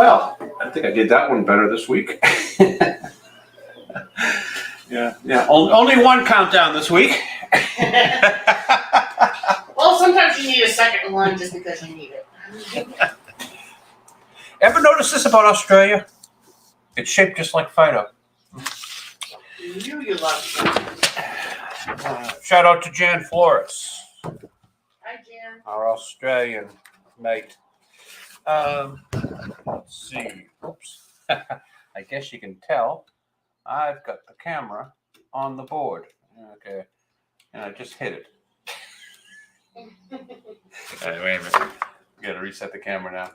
Well, I think I did that one better this week. Yeah. Only one countdown this week. Well, sometimes you need a second one just because you need it. Ever notice this about Australia? It's shaped just like Phydeaux. You love it. Shout out to Jan Flores. Hi, Jan. Our Australian mate. Let's see. Oops. I guess you can tell I've got the camera on the board. Okay. And I just hit it. Wait a minute. We got to reset the camera now.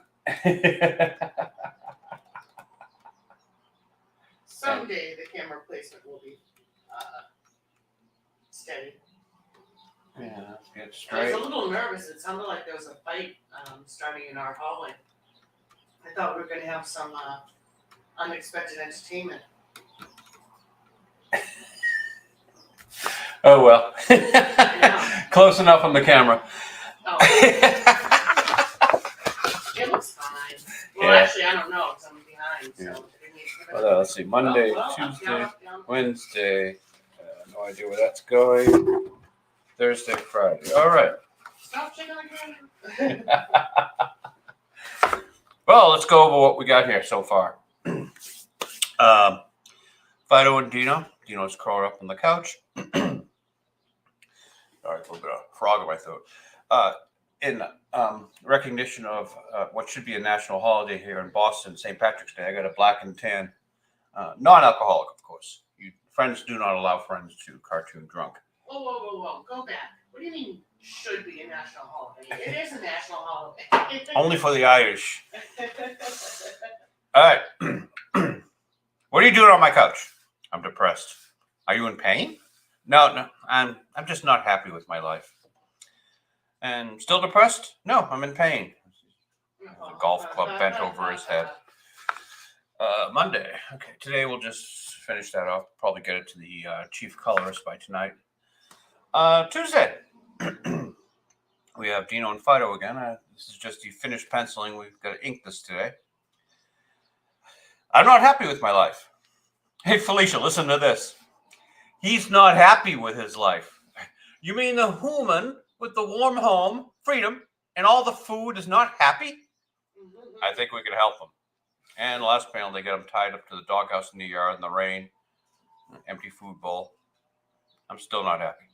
Someday the camera placement will be steady. Yeah, let's get I straight. was a little nervous. It sounded like there was a fight starting in our hallway. I thought we were going to have some unexpected entertainment. Oh, well. Close enough on the camera. Oh. It looks fine. Well, Yeah. actually, I don't know because I'm behind. So Yeah. it Well, let's see. Monday, Tuesday, Wednesday. No idea where that's going. Thursday, Friday. All right. Stop checking the camera. Well, let's go over what we got here so far. Phydeaux and Dino. Dino's curled up on the couch. Sorry, a little bit of frog in my throat. In recognition of what should be a national holiday here in Boston, St. Patrick's Day, I got a black and tan, non-alcoholic, of course. Friends do not allow friends to cartoon drunk. Whoa. Go back. What do you mean should be a national holiday? It is a national holiday. Only for the Irish. All right. What are you doing on my couch? I'm depressed. Are you in pain? No. I'm just not happy with my life. And still depressed? No, I'm in pain. The golf club bent over his head. Monday. Okay, today we'll just finish that off. Probably get it to the chief colorist by tonight. Tuesday. We have Dino and Phydeaux again. This is just the finished penciling. We've got to ink this today. I'm not happy with my life. Hey, Felicia, listen to this. He's not happy with his life. You mean the human with the warm home, freedom, and all the food is not happy? I think we can help them. And last panel, they get them tied up to the doghouse in the yard in the rain. Empty food bowl. I'm still not happy.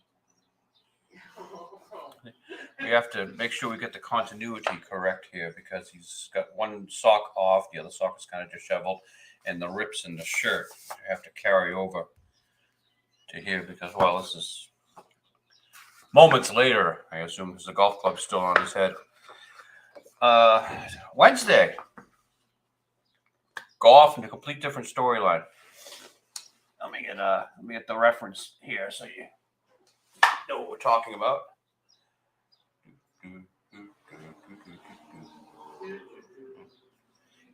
We have to make sure we get the continuity correct here because he's got one sock off, the other sock is kind of disheveled, and the rips in the shirt have to carry over to here because, well, this is moments later, I assume, because the golf club's still on his head. Wednesday. Go off in a complete different storyline. Let me get the reference here so you know what we're talking about.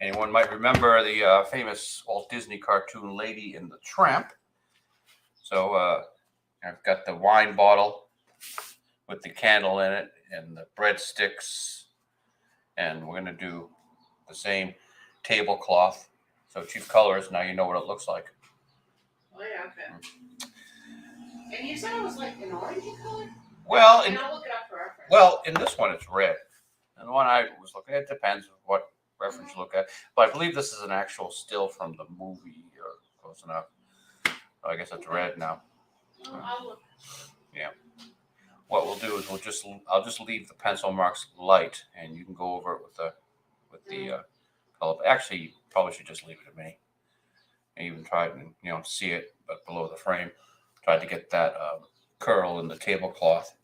Anyone might remember the famous Walt Disney cartoon Lady and the Tramp. So I've got the wine bottle with the candle in it and the breadsticks. And we're going to do the same tablecloth. So chief colors, now you know what it looks like. Oh, yeah, okay. And you said it was like an orangey color? Well, I'll look it up for reference. Well, in this one, it's red. And the one I was looking at, it depends on what reference you look at. But I believe this is an actual still from the movie, or close enough. So I guess it's red now. I'll look. Yeah. What we'll do is I'll just leave the pencil marks light, and you can go over it with the color. Actually, you probably should just leave it to me. And even try and see it, but below the frame. Tried to get that curl in the tablecloth,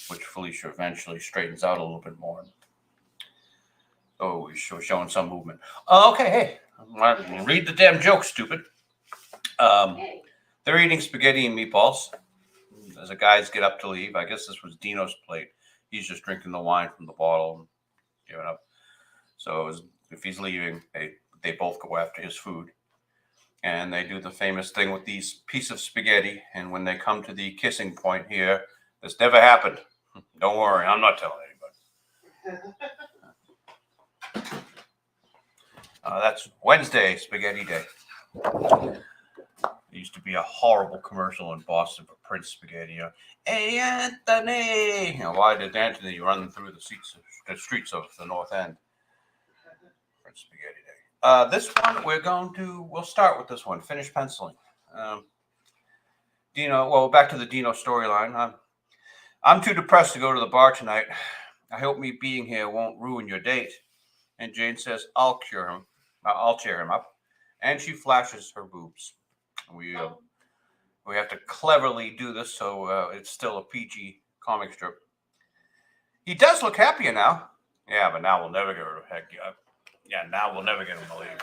which Felicia eventually straightens out a little bit more. Oh, we're showing some movement. Okay, hey, read the damn joke, stupid. They're eating spaghetti and meatballs as the guys get up to leave. I guess this was Dino's plate. He's just drinking the wine from the bottle and giving up. So if he's leaving, they both go after his food. And they do the famous thing with these pieces of spaghetti. And when they come to the kissing point here, this never happened. Don't worry, I'm not telling anybody. That's Wednesday, Spaghetti Day. There used to be a horrible commercial in Boston for Prince Spaghetti. Hey, Anthony! Why did Anthony run through the streets of the North End? Prince Spaghetti Day. This one, we'll start with this one, finish penciling. Dino, well, back to the Dino storyline. I'm too depressed to go to the bar tonight. I hope me being here won't ruin your date. And Jane says, I'll cheer him up. And she flashes her boobs. We have to cleverly do this so it's still a PG comic strip. He does look happier now. Yeah, but now we'll never get rid of heck. Yeah, now we'll never get him to leave.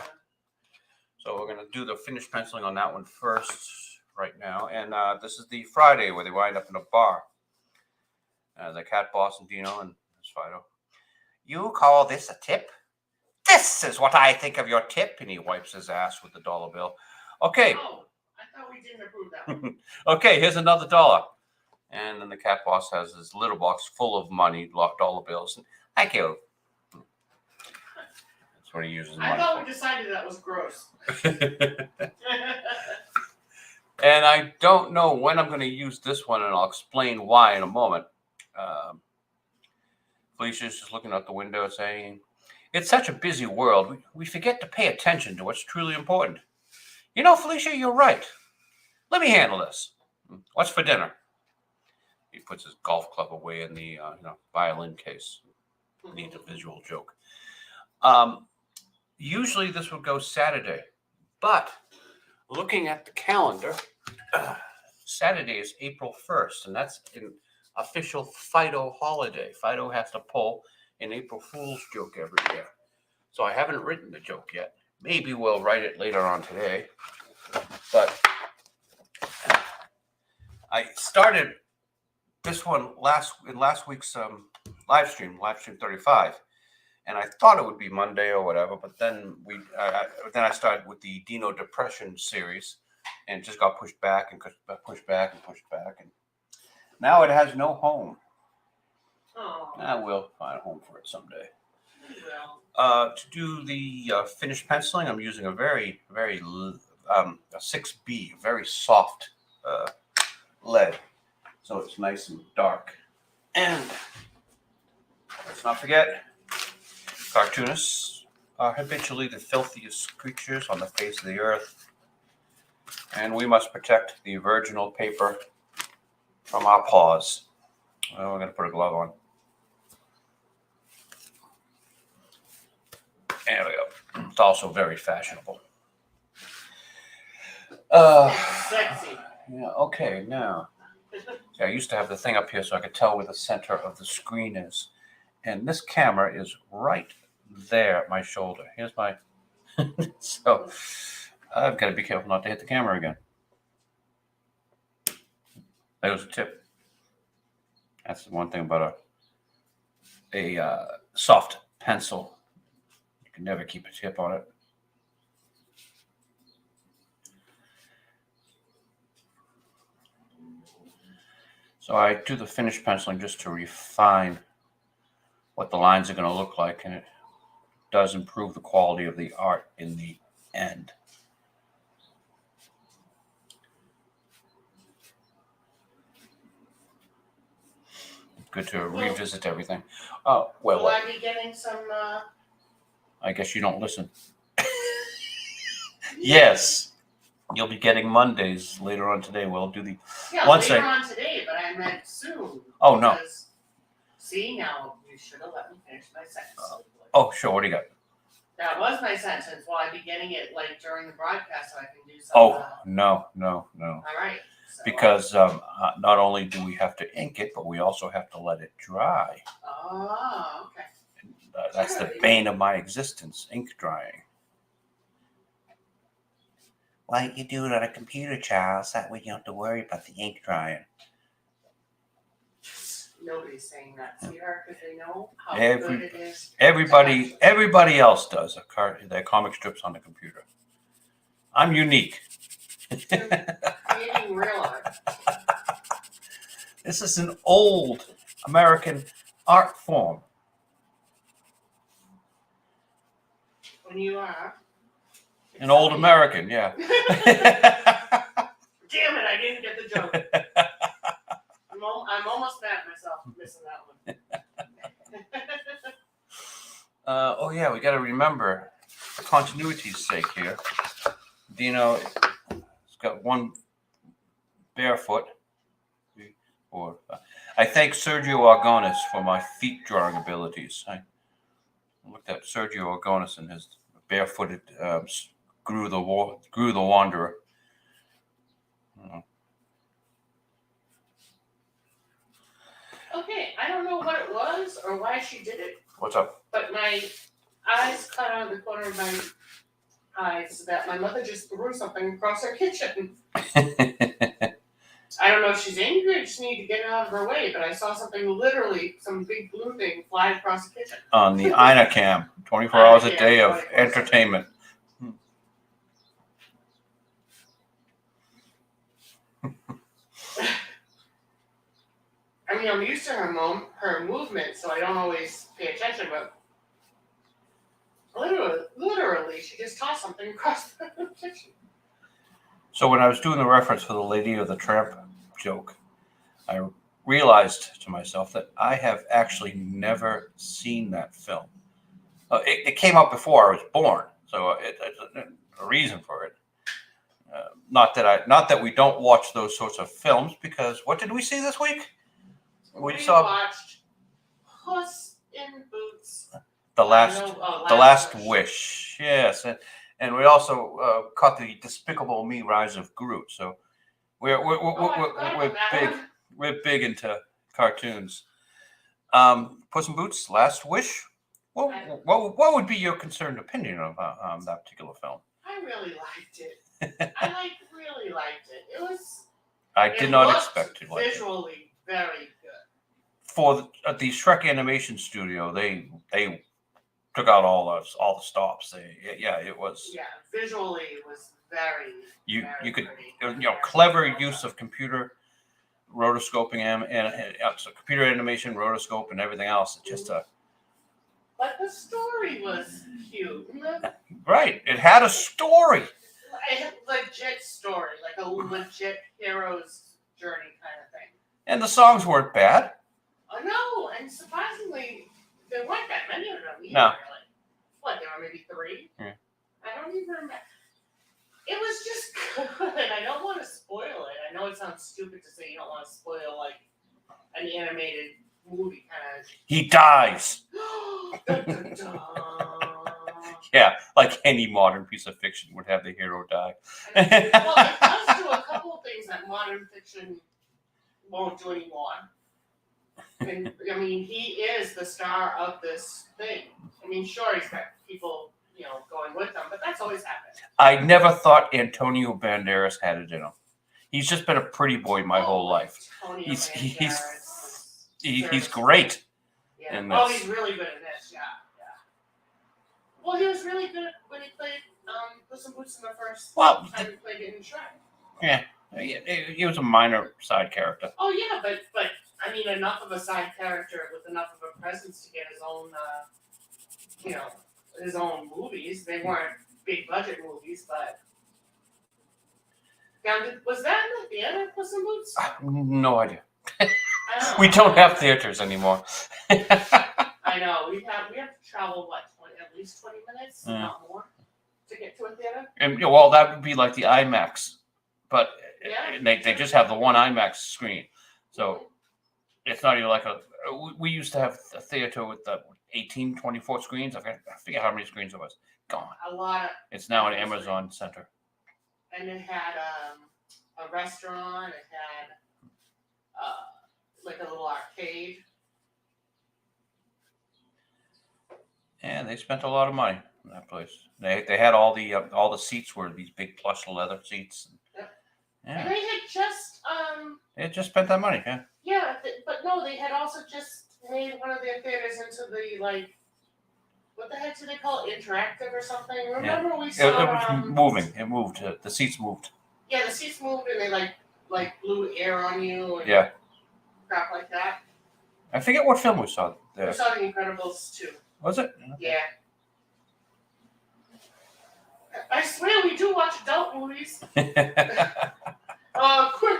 So we're going to do the finished penciling on that one first right now. And this is the Friday where they wind up in a bar. The cat boss and Dino and Phydeaux. You call this a tip? This is what I think of your tip. And he wipes his ass with the dollar bill. Okay. Oh, I thought we didn't approve that one. Okay, here's another $1. And then the cat boss has his little box full of money, dollar bills. And, thank you. That's what he uses money I thought for. we decided that was gross. And I don't know when I'm going to use this one, and I'll explain why in a moment. Felicia's just looking out the window saying, it's such a busy world. We forget to pay attention to what's truly important. You know, Felicia, you're right. Let me handle this. What's for dinner? He puts his golf club away in the violin case. Needs a visual joke. Usually this would go Saturday, but looking at the calendar, Saturday is April 1st, and that's an official Phydeaux holiday. Phydeaux has to pull an April Fool's joke every year. So I haven't written the joke yet. Maybe we'll write it later on today. But I started this one in last week's live stream 35, and I thought it would be Monday or whatever. But then I started with the Dino Depression series, and it just got pushed back and pushed back, and now it has no home. Oh. We'll find a home for it someday. Well. To do the finished penciling, I'm using a very, very a 6B, very soft lead, so it's nice and dark. And let's not forget, cartoonists are habitually the filthiest creatures on the face of the earth, and we must protect the virginal paper from our paws. Well, we're going to put a glove on. There we go. It's also very fashionable. Sexy. Yeah, okay, now. See, I used to have the thing up here so I could tell where the center of the screen is. And this camera is right there at my shoulder. Here's my... So, I've got to be careful not to hit the camera again. There's a tip. That's the one thing about a soft pencil. You can never keep a tip on it. So I do the finished penciling just to refine what the lines are going to look like, and it does improve the quality of the art in the end. Good to revisit everything. Oh, well. Will I be getting some... I guess you don't listen. Yes. You'll be getting Mondays later on today. We'll do the... Yeah, once later on today, but I meant soon. Oh, no. See, now you should have let me finish my sentence. Oh, sure. What do you got? That was my sentence. Will I be getting it like during the broadcast so I can do some... Oh, no. All right. So, Because not only do we have to ink it, but we also have to let it dry. Oh, okay. That's the bane of my existence, ink drying. Why don't you do it on a computer, Charles? That way you don't have to worry about the ink drying. Nobody's saying that, sweetheart, because they know how Every- good it is. Everybody else does their comic strips on the computer. I'm unique. Creating real art. This is an old American art form. when you are an old American, yeah. Damn it! I didn't get the joke. I'm almost mad at myself for missing that one. Oh yeah, we got to remember, for continuity's sake here. Dino has got one barefoot. Or I thank Sergio Argonis for my feet drawing abilities. I looked at Sergio Argonis and his barefooted grew the Wanderer. Okay, I don't know what it was or why she did it. What's up? But my eyes caught out of the corner of my eyes that my mother just threw something across her kitchen. I don't know if she's angry or just need to get it out of her way, but I saw something literally, some big blue thing fly across the kitchen. On the Inacam, 24 hours a day of entertainment. I mean, I'm used to her movement, so I don't always pay attention, but literally, she just tossed something across the kitchen. So when I was doing the reference for the Lady of the Tramp joke, I realized to myself that I have actually never seen that film. It came out before I was born, so it's a reason for it. Not that we don't watch those sorts of films, because what did we see this week? We watched Puss in Boots. The Last Wish. Yes, and we also caught the Despicable Me Rise of Gru. So we're big into cartoons. Puss in Boots, Last Wish. What would be your concerned opinion of that particular film? I really liked it. I really liked it. It was. I did not expect to like it. Visually very good. For the Shrek Animation Studio, they took out all the stops. It was. Yeah, visually it was very. You could pretty. clever use of computer rotoscoping and so computer animation, rotoscope, and everything else. It just But the story was cute. Right, it had a story. It had a legit story, like a legit hero's journey kind of thing. And the songs weren't bad. No, and surprisingly, there weren't that many of them either. No. Really. What, there were maybe 3? Yeah. I don't even remember. It was just good. I don't want to spoil it. I know it sounds stupid to say you don't want to spoil, like, an animated movie kind of. He dies. Dun, dun, dun. Yeah, like any modern piece of fiction would have the hero die. Well, it does do a couple of things that modern fiction won't do anymore. And I mean, he is the star of this thing. I mean, sure, he's got people, going with him, but that's always happened. I never thought Antonio Banderas had it in him. He's just been a pretty boy my whole life. He's great. Yeah. In this. He's really good at this. Yeah. Well, he was really good when he played Puss in Boots in the first time he played it in Shrek. Yeah, he was a minor side character. Oh yeah, but I mean, enough of a side character with enough of a presence to get his own, his own movies. They weren't big budget movies, but. Now, was that in the theater, Puss in Boots? No idea. We don't have theaters anymore. I know. We have to travel at least 20 minutes, not more, to get to a theater. And well, that would be like the IMAX, but Yeah. they just have the one IMAX screen, so it's not even like we used to have a theater with the 18, 24 screens. I forget how many screens it was. Gone. A lot. It's now an Amazon Center. And it had a restaurant. It had like a little arcade. And they spent a lot of money in that place. They had all the seats were these big plush leather seats. Yep. Yeah. And they had just They had just spent that money, yeah. Yeah, but no, they had also just made one of their theaters into the what the heck do they call it? Interactive or something? Remember we saw it was moving. It moved. The seats moved. Yeah, the seats moved and they like blew air on you and crap like that. I forget what film we saw there. We saw The Incredibles 2. Was it? Yeah. I swear we do watch adult movies. Quick,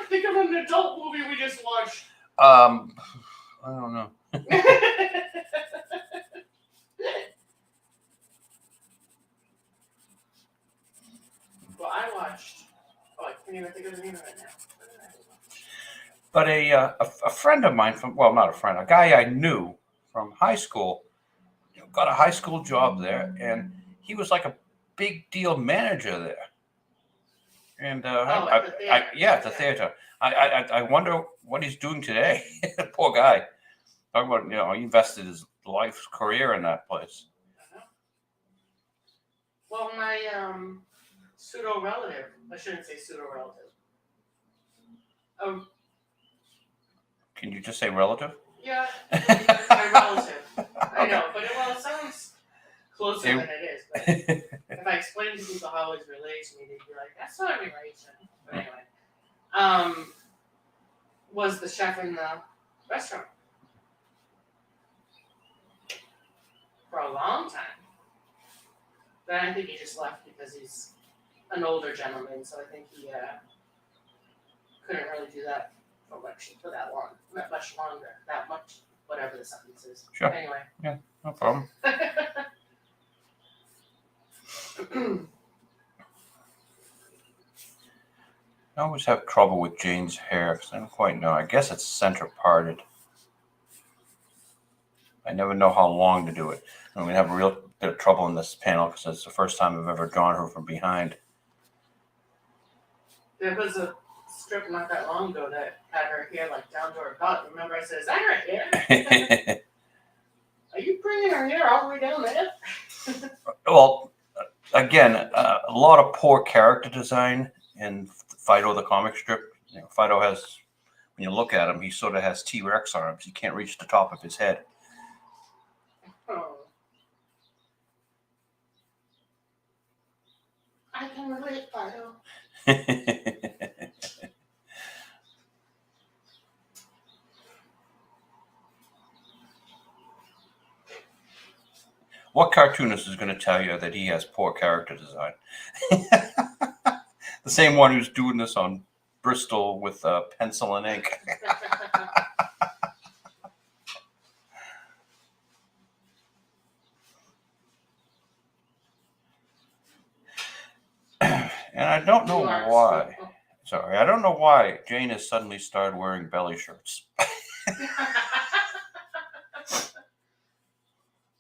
think of an adult movie we just watched. I don't know. Well, I watched. Oh, I can't even think of the name of it now. What did I watch? But a friend of mine not a friend, a guy I knew from high school, got a high school job there, and he was like a big deal manager there. And At the theater. at the theater. I wonder what he's doing today. Poor guy. Talk about, he invested his life's career in that place. Well, my pseudo relative. I shouldn't say pseudo relative. Can you just say relative? Yeah, my relative. I know, but it sounds closer than it is. But if I explain to people how it's related to me, they'd be like, "That's not a relation." But anyway, was the chef in the restaurant for a long time. Then I think he just left because he's an older gentleman, so I think he couldn't really do that for that long, not much longer, that much, whatever the sentence is. Sure. Anyway. Yeah, no problem. I always have trouble with Jane's hair because I don't quite know. I guess it's center parted. I never know how long to do it. I'm going to have a real bit of trouble in this panel because it's the first time I've ever drawn her from behind. There was a strip not that long ago that had her hair like down to her butt. Remember I said, is that her hair? Are you bringing her hair all the way down there? Well, again, a lot of poor character design in Phydeaux the comic strip. Phydeaux has, when you look at him, he sort of has T-Rex arms. He can't reach the top of his head. Oh. I can relate, Phydeaux. What cartoonist is going to tell you that he has poor character design? The same one who's doing this on Bristol with pencil and ink. And I don't know why. Sorry, I don't know why Jane has suddenly started wearing belly shirts.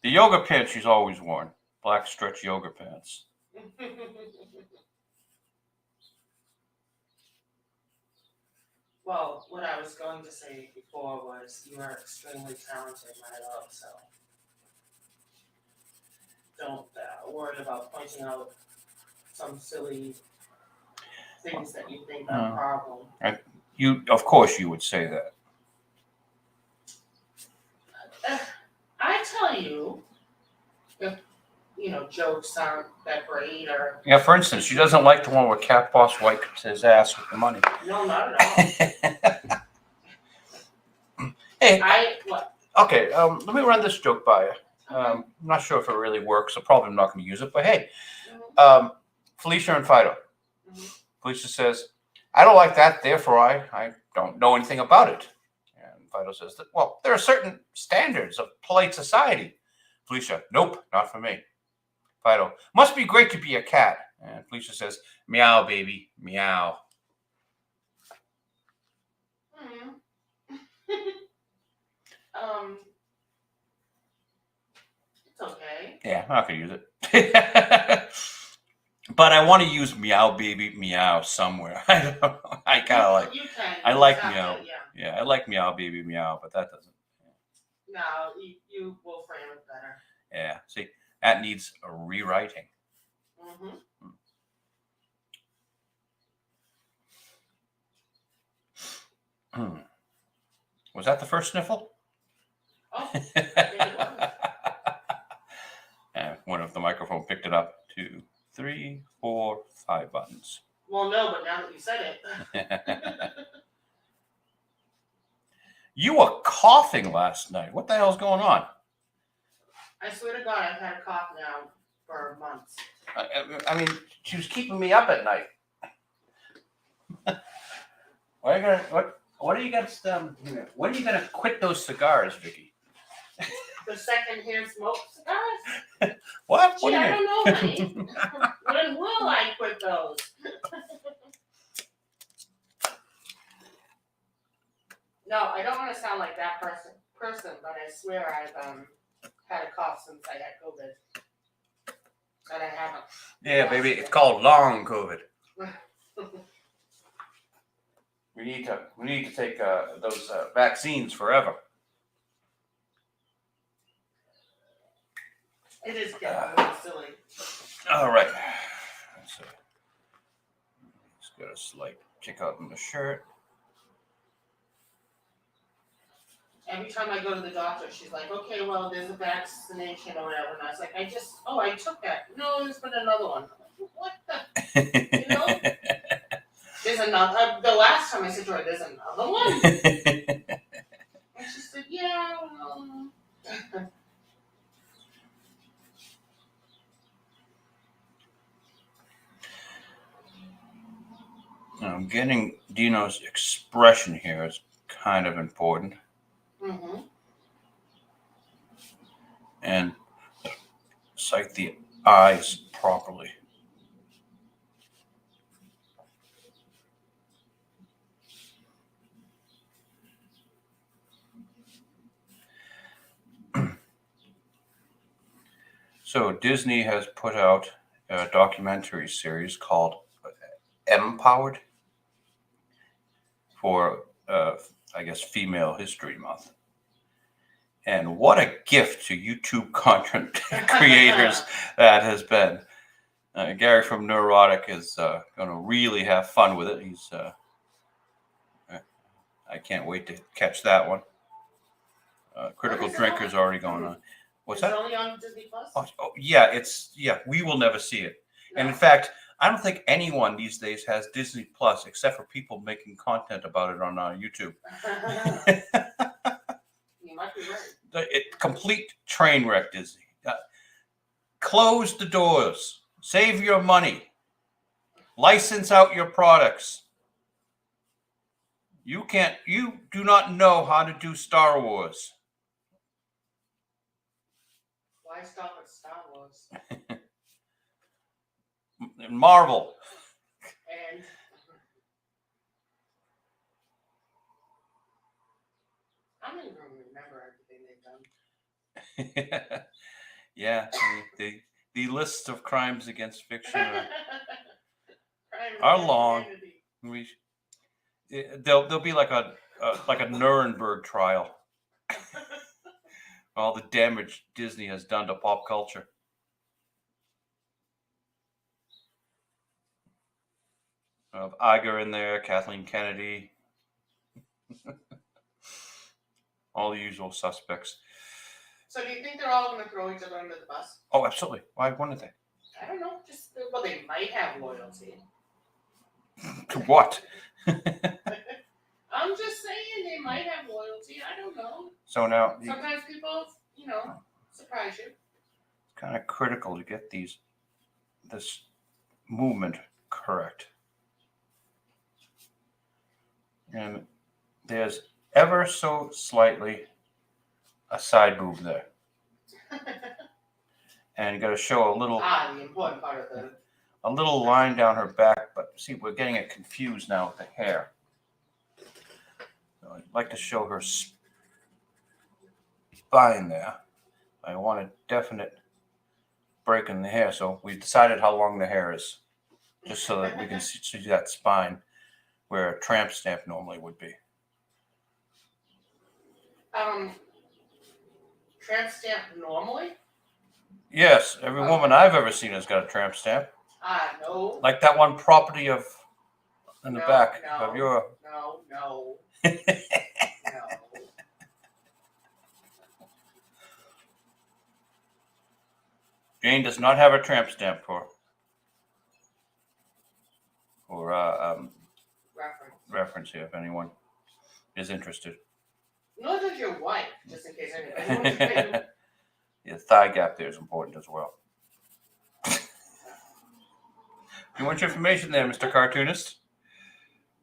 The yoga pants she's always worn. Black stretch yoga pants. Well, what I was going to say before was you are extremely talented, my love, so don't worry about pointing out some silly things that you think are a problem. Of course you would say that. I tell you, if jokes aren't that great, or Yeah, for instance, she doesn't like the one where Cat Boss wipes his ass with the money. no, not at all. Hey, what? Okay, let me run this joke by you. I'm not sure if it really works. So probably I'm not going to use it. But hey, Felicia and Phydeaux. Mm-hmm. Felicia says, "I don't like that. Therefore, I don't know anything about it." And Phydeaux says that, well, there are certain standards of polite society. Felicia, nope, not for me. Phydeaux, must be great to be a cat. And Felicia says, meow, baby, meow. It's okay. Yeah, I'm not going to use it. But I want to use meow, baby, meow somewhere. I don't know. I kind of like. You can. I like exactly, meow. Yeah, I like meow, baby, meow, but that doesn't. No, you will frame it better. Yeah, see, that needs a rewriting. Was that the first sniffle? Oh, I think it was. And one of the microphone picked it up. 2, 3, 4, 5 buttons. Well, no, but now that you said it. You were coughing last night. What the hell's going on? I swear to God, I've had a cough now for months. I mean, she was keeping me up at night. What are you gonna what are you gonna when are you gonna quit those cigars, Vicky? The secondhand smoke cigars? What? Gee, What do you I mean? don't know, honey. When will I quit those? No, I don't want to sound like that person, but I swear I've had a cough since I had COVID. But I haven't. Yeah, baby, it's called long COVID. We need to take those vaccines forever. It is getting a little silly. All right. So, just got a slight kick out in the shirt. Every time I go to the doctor, she's like, okay, well, there's a vaccination or whatever. And I was like, I took that. No, there's been another one. I'm like, what the? You know? There's another. The last time I said to her, there's another one. And she said, yeah, well. Now, getting Dino's expression here is kind of important. Mm-hmm. And sight the eyes properly. So Disney has put out a documentary series called Empowered for, I guess, Female History Month. And what a gift to YouTube content creators that has been. Gary from Neurotic is going to really have fun with it. He's, I can't wait to catch that one. Critical Drinker's already going on. What's that? It's only on Disney Plus? Oh, yeah, we will never see it. No. And in fact, I don't think anyone these days has Disney Plus except for people making content about it on YouTube. You might be right. Complete train wreck, Disney. Close the doors. Save your money. License out your products. You do not know how to do Star Wars. Why stop at Star Wars? Marvel. And I don't even remember everything they've done. Yeah, the lists of crimes against fiction are long. There'll be like a Nuremberg trial. All the damage Disney has done to pop culture. Of Iger in there, Kathleen Kennedy, all the usual suspects. So do you think they're all going to throw each other under the bus? Oh, absolutely. Why wouldn't they? I don't know. Well, they might have loyalty. To what? I'm just saying they might have loyalty. I don't know. So now, sometimes people, surprise you. It's kind of critical to get this movement correct. And there's ever so slightly a side boob there. And you got to show the important part of a little line down her back, but see, we're getting it confused now with the hair. So I'd like to show her spine there. I want a definite break in the hair, so we've decided how long the hair is, just so that we can see that spine where a tramp stamp normally would be. Tramp stamp normally? Yes, every woman I've ever seen has got a tramp stamp. No. Like that one property in the back No, of your. No. No. Jane does not have a tramp stamp for reference here if anyone is interested. Nor does your wife, just in case anybody wants to. The thigh gap there is important as well. Too much information there, Mr. Cartoonist.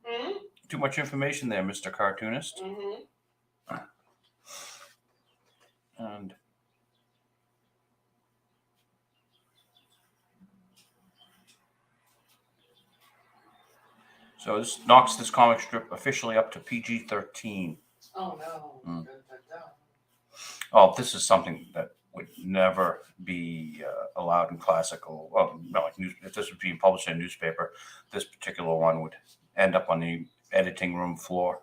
Hmm? Too much information there, Mr. Cartoonist. Mm-hmm. And so this knocks this comic strip officially up to PG-13. Oh no. Mm. Dun, dun, dun. Oh, this is something that would never be allowed in classical. Well, no, like if this was being published in a newspaper, this particular one would end up on the editing room floor.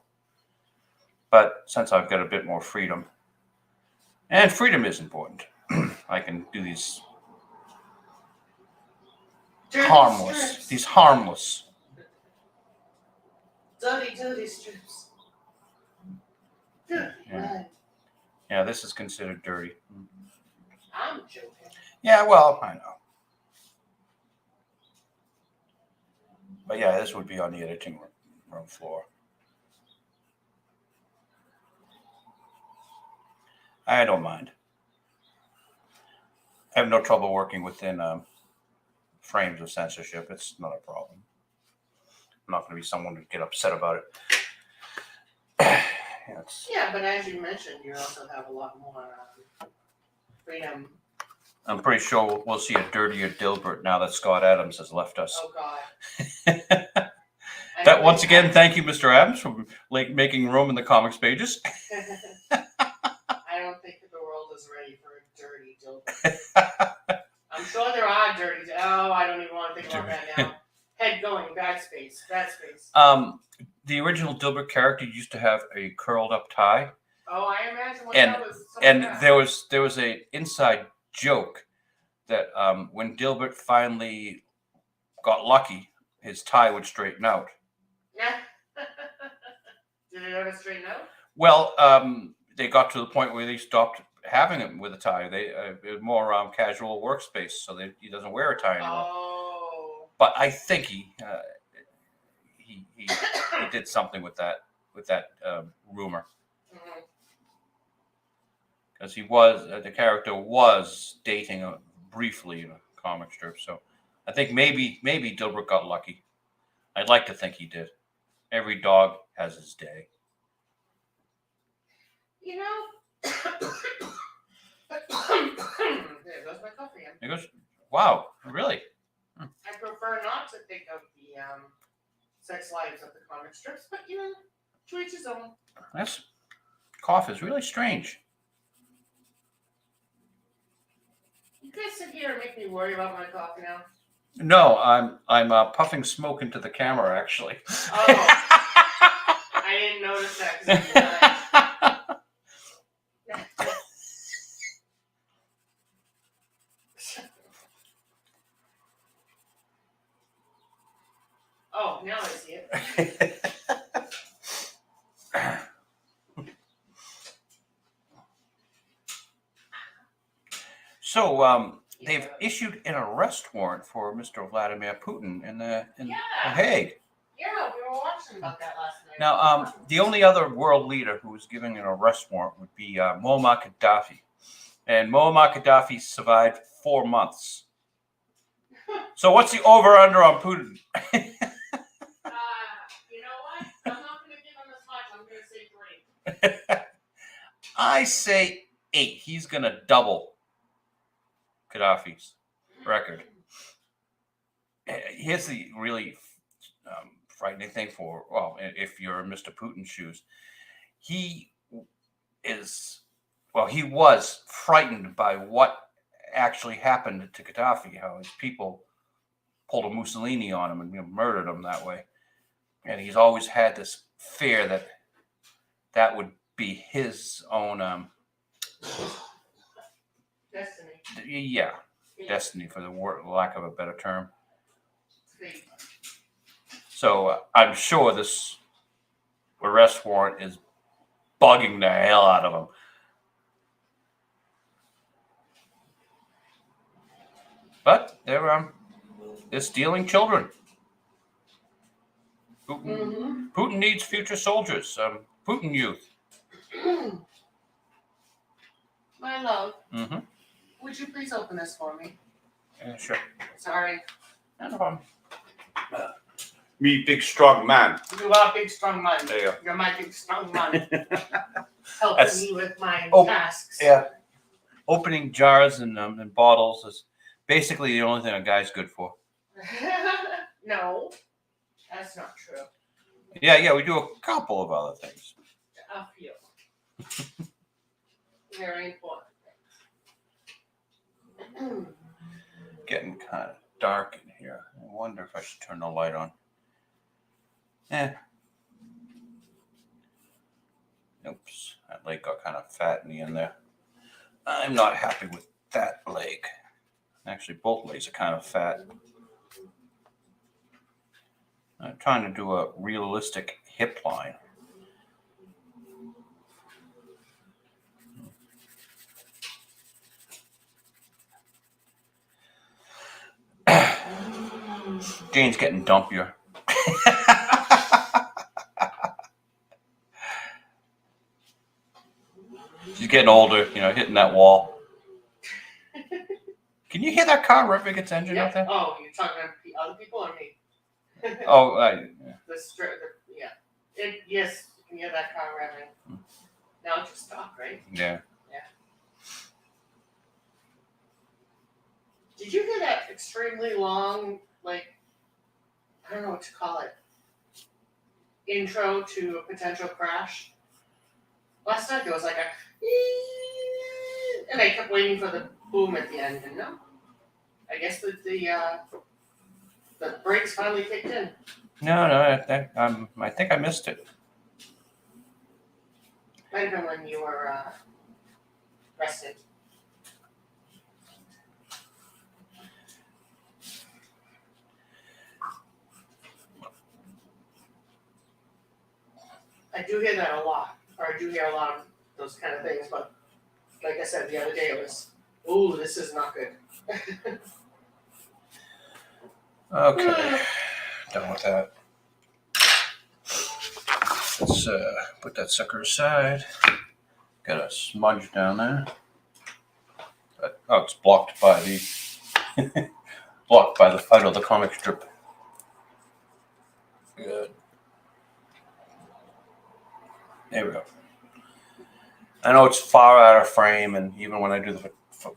But since I've got a bit more freedom, and freedom is important, I can do these Dirty harmless, strips. these harmless. Dirty strips. Good. Yeah. Yeah, this is considered dirty. I'm joking. Yeah, well, I know. But yeah, this would be on the editing room floor. I don't mind. I have no trouble working within frames of censorship. It's not a problem. I'm not going to be someone to get upset about it. Yeah, but as you mentioned, you also have a lot more freedom. I'm pretty sure we'll see a dirtier Dilbert now that Scott Adams has left us. Oh God. That once again, thank you, Mr. Adams, for making room in the comics pages. I don't think that the world is ready for a dirty Dilbert. I'm sure there are dirty. Oh, I don't even want to think about that now. Head going, bad space. The original Dilbert character used to have a curled up tie. Oh, I imagine what And that was. and there was a inside joke that when Dilbert finally got lucky, his tie would straighten out. Yeah. Did it ever straighten out? Well, they got to the point where they stopped having him with a tie. It was more casual workspace, so he doesn't wear a tie anymore. Oh. But I think he did something with that rumor, because the character was dating briefly in a comic strip. So I think maybe Dilbert got lucky. I'd like to think he did. Every dog has his day. You know, there goes my coffee. He goes, wow, really? I prefer not to think of the sex lives of the comic strips, but you know, to each his own. This cough is really strange. You guys sit here and make me worry about my coffee now. No, I'm puffing smoke into the camera, actually. Oh, I didn't notice that. Oh, now I see it. So they've issued an arrest warrant for Mr. Vladimir Putin in The Hague. Yeah, we were watching about that last night. Now, the only other world leader who was given an arrest warrant would be Muammar Gaddafi. And Muammar Gaddafi survived 4 months. So what's the over-under on Putin? You know what? I'm not going to give him as much. I'm going to say 3. I say 8. He's going to double Gaddafi's record. Here's the really frightening thing if you're in Mr. Putin's shoes. He was frightened by what actually happened to Gaddafi, how his people pulled a Mussolini on him and murdered him that way. And he's always had this fear that would be his own Destiny. Yeah, destiny, for the lack of a better term. Fate. So I'm sure this arrest warrant is bugging the hell out of him. But they're stealing children. Putin needs future soldiers. Putin youth. My love. Mm-hmm. Would you please open this for me? Yeah, sure. Sorry. No problem. Me, big strong man. You are a big strong man. There you go. You're my big strong man. Helping That's- me with my oh, tasks. Yeah. Opening jars and bottles is basically the only thing a guy's good for. No, that's not true. Yeah, we do a couple of other things. A few. Very important things. Getting kind of dark in here. I wonder if I should turn the light on. Oops, that leg got kind of fat in the end there. I'm not happy with that leg. Actually, both legs are kind of fat. I'm trying to do a realistic hip line. Jane's getting dumpier. She's getting older, hitting that wall. Can you hear that car revving its engine out there? Oh, you're talking to other people or me? Oh, Yeah. Yes, you can hear that car revving. Now it just stopped, right? yeah. Did you hear that extremely long, I don't know what to call it, intro to a potential crash? Last night there was like a, and I kept waiting for the boom at the end, and no. I guess the brakes finally kicked in. No, I think I missed it. Might have been when you were rested. I do hear that a lot, or I do hear a lot of those kind of things, but like I said the other day, it was, ooh, this is not good. Okay, done with that. Let's put that sucker aside. Got a smudge down there. It's blocked by the Phydeaux, the comic strip. Good. There we go. I know it's far out of frame, and even when I do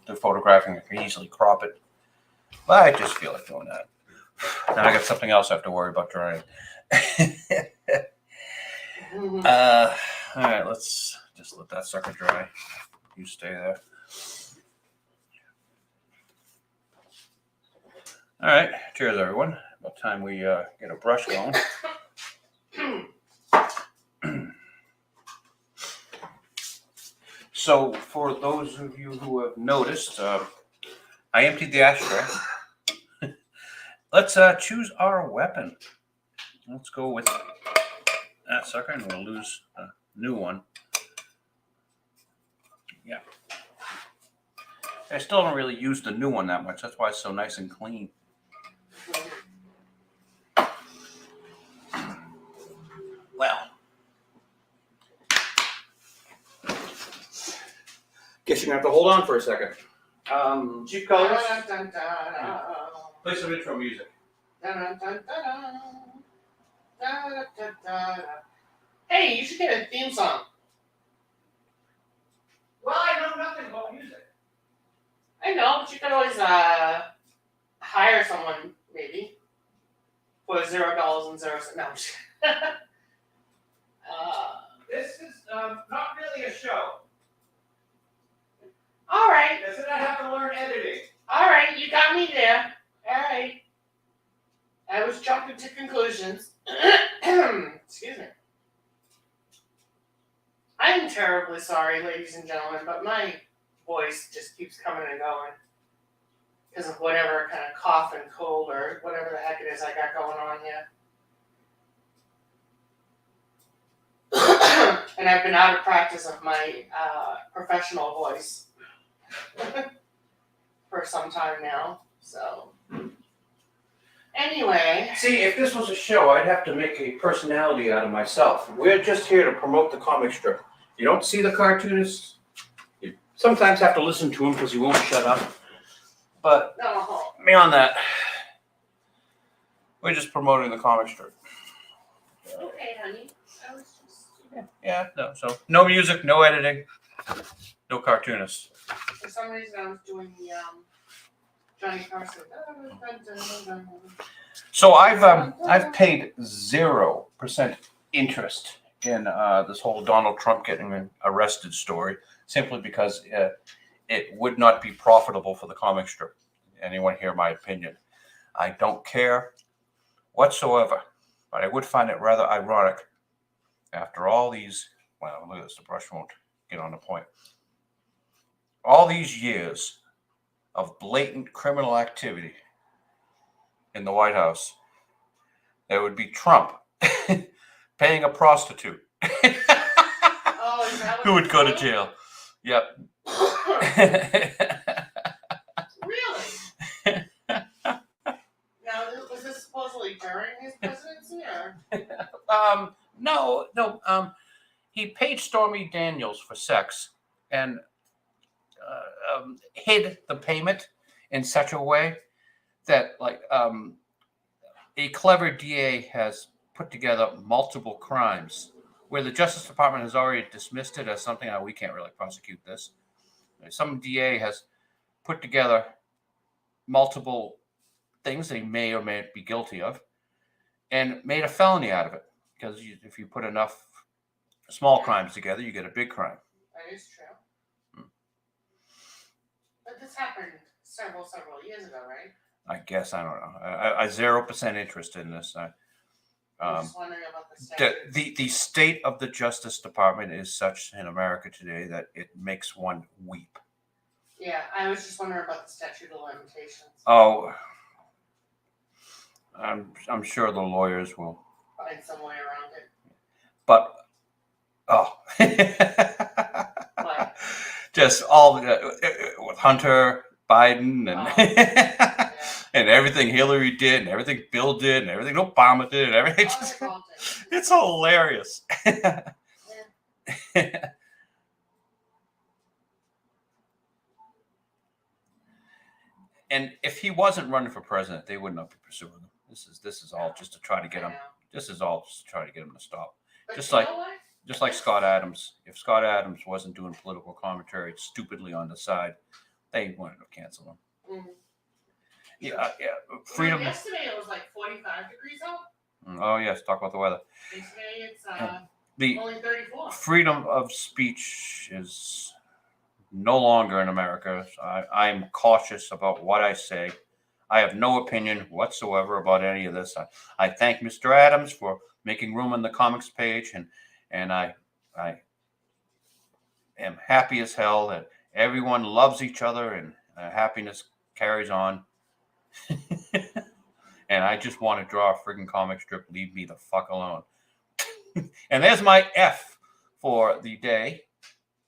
the photographing, I can easily crop it. But I just feel like doing that. Now I got something else I have to worry about drying. All right, let's just let that sucker dry. You stay there. All right, cheers, everyone. About time we get a brush going. So, for those of you who have noticed, I emptied the ashtray. Let's choose our weapon. Let's go with that sucker, and we'll lose a new one. Yeah. I still don't really use the new one that much. That's why it's so nice and clean. Well, guess you're gonna have to hold on for a second. Chief Colors, play some intro music. Hey, you should get a theme song. Well, I know nothing about music. I know, but you could always hire someone, maybe, for $0 and 0 cents. No, I'm just This is not really a show. all right, Doesn't I have to learn editing? all right, you got me there. All right. I was jumping to conclusions. Excuse me. I'm terribly sorry, ladies and gentlemen, but my voice just keeps coming and going because of whatever kind of cough and cold or whatever the heck it is I got going on here. And I've been out of practice of my professional voice for some time now. So, anyway. See, if this was a show, I'd have to make a personality out of myself. We're just here to promote the comic strip. You don't see the cartoonist. You sometimes have to listen to him because he won't shut up. But No. beyond that, We're just promoting the comic strip. Okay, honey. I was just. Yeah, no. So no music, no editing, no cartoonist. For some reason, I was doing the Johnny Carson. So I've paid 0% interest in this whole Donald Trump getting arrested story, simply because it would not be profitable for the comic strip. Anyone hear my opinion? I don't care whatsoever, but I would find it rather ironic after all these. Well, look at this. The brush won't get on the point. All these years of blatant criminal activity in the White House, there would be Trump paying a prostitute Oh, is that what who would it's go to called? jail. Yep. Really? Now, was this supposedly during his presidency, or? No. He paid Stormy Daniels for sex and hid the payment in such a way that, like, a clever DA has put together multiple crimes where the Justice Department has already dismissed it as something we can't really prosecute this. Some DA has put together multiple things that he may or may not be guilty of and made a felony out of it. Because if you put enough small crimes together, you get a big crime. That is true. But this happened several years ago, right? I guess, I don't know. I 0% interest in this. I'm just wondering about the statute. The state of the Justice Department is such in America today that it makes one weep. Yeah, I was just wondering about the statute of limitations. Oh, I'm sure the lawyers will Find some way around it. But What? just all with Hunter Biden and Yeah. and everything Hillary did and everything Bill did and everything Obama did and everything. It's hilarious. And if he wasn't running for president, they would not be pursuing him. This is all just to try to get him. This is all just to try to get him to stop. But Just you like- know what? Just like Scott Adams. If Scott Adams wasn't doing political commentary stupidly on the side, they wanted to cancel him. Mhm. Yeah. Well, Freedom. yesterday it was like 45 degrees out. Oh yes, talk about the weather. And today it's The only 34. freedom of speech is no longer in America. I'm cautious about what I say. I have no opinion whatsoever about any of this. I thank Mr. Adams for making room on the comics page, and I am happy as hell that everyone loves each other and happiness carries on. And I just want to draw a friggin' comic strip. Leave me the fuck alone. And there's my F for the day.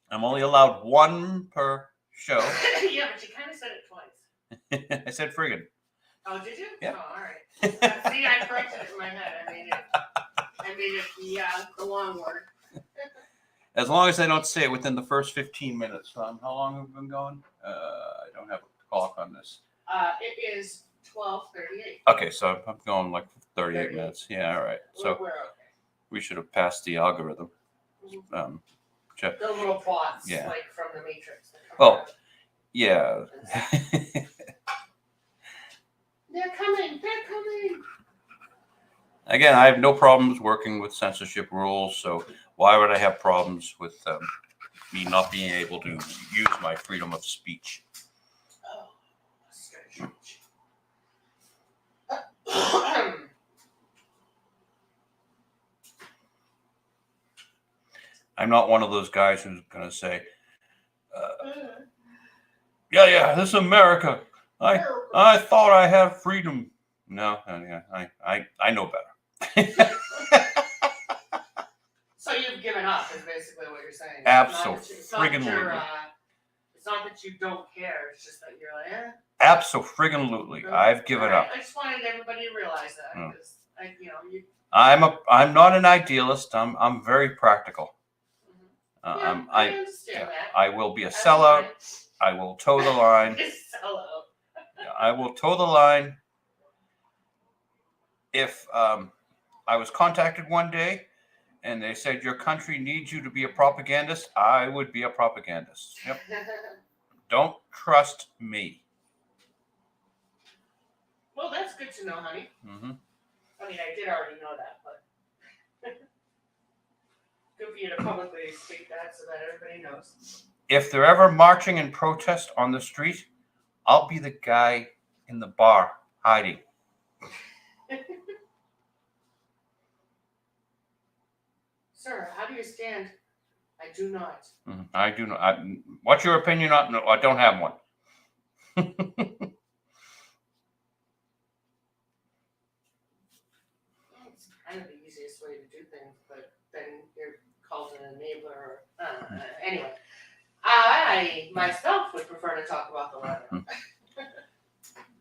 I'm only allowed one per show. Yeah, but you kind of said it twice. I said friggin'. Oh, did you? Yeah. Oh, all right. See, I corrected it in my head. I made it the long word. As long as I don't say it within the first 15 minutes. How long have we been going? I don't have a clock on this. It is 12:38. Okay, so I'm going like 38 minutes. Yeah, all right. So We're okay. we should have passed the algorithm. The little plots, Yeah. like from the Matrix. Oh. Yeah. They're coming. They're coming. Again, I have no problems working with censorship rules, so why would I have problems with me not being able to use my freedom of speech? Oh, strange. I'm not one of those guys who's going to say, yeah, this is America. I thought I had freedom. No, I know better. So you've given up, is basically what you're saying. Absolutely. It's not that you don't care. It's just that you're like, eh. Absolutely. I've given up. I just wanted everybody to realize that. Mm. Because, I'm not an idealist. I'm very practical. Yeah, I understand that. I will be a sellout. I will toe the line. Sellout. I will toe the line. if I was contacted one day and they said your country needs you to be a propagandist, I would be a propagandist. Yep. Don't trust me. Well, that's good to know, honey. Mm-hmm. I mean, I did already know that, but good for you to publicly state that so that everybody knows. If they're ever marching in protest on the street, I'll be the guy in the bar hiding. Sir, how do you stand? I do not. I do not. What's your opinion on? No, I don't have one. It's kind of the easiest way to do things, but then you're called an enabler. Anyway, I myself would prefer to talk about the weather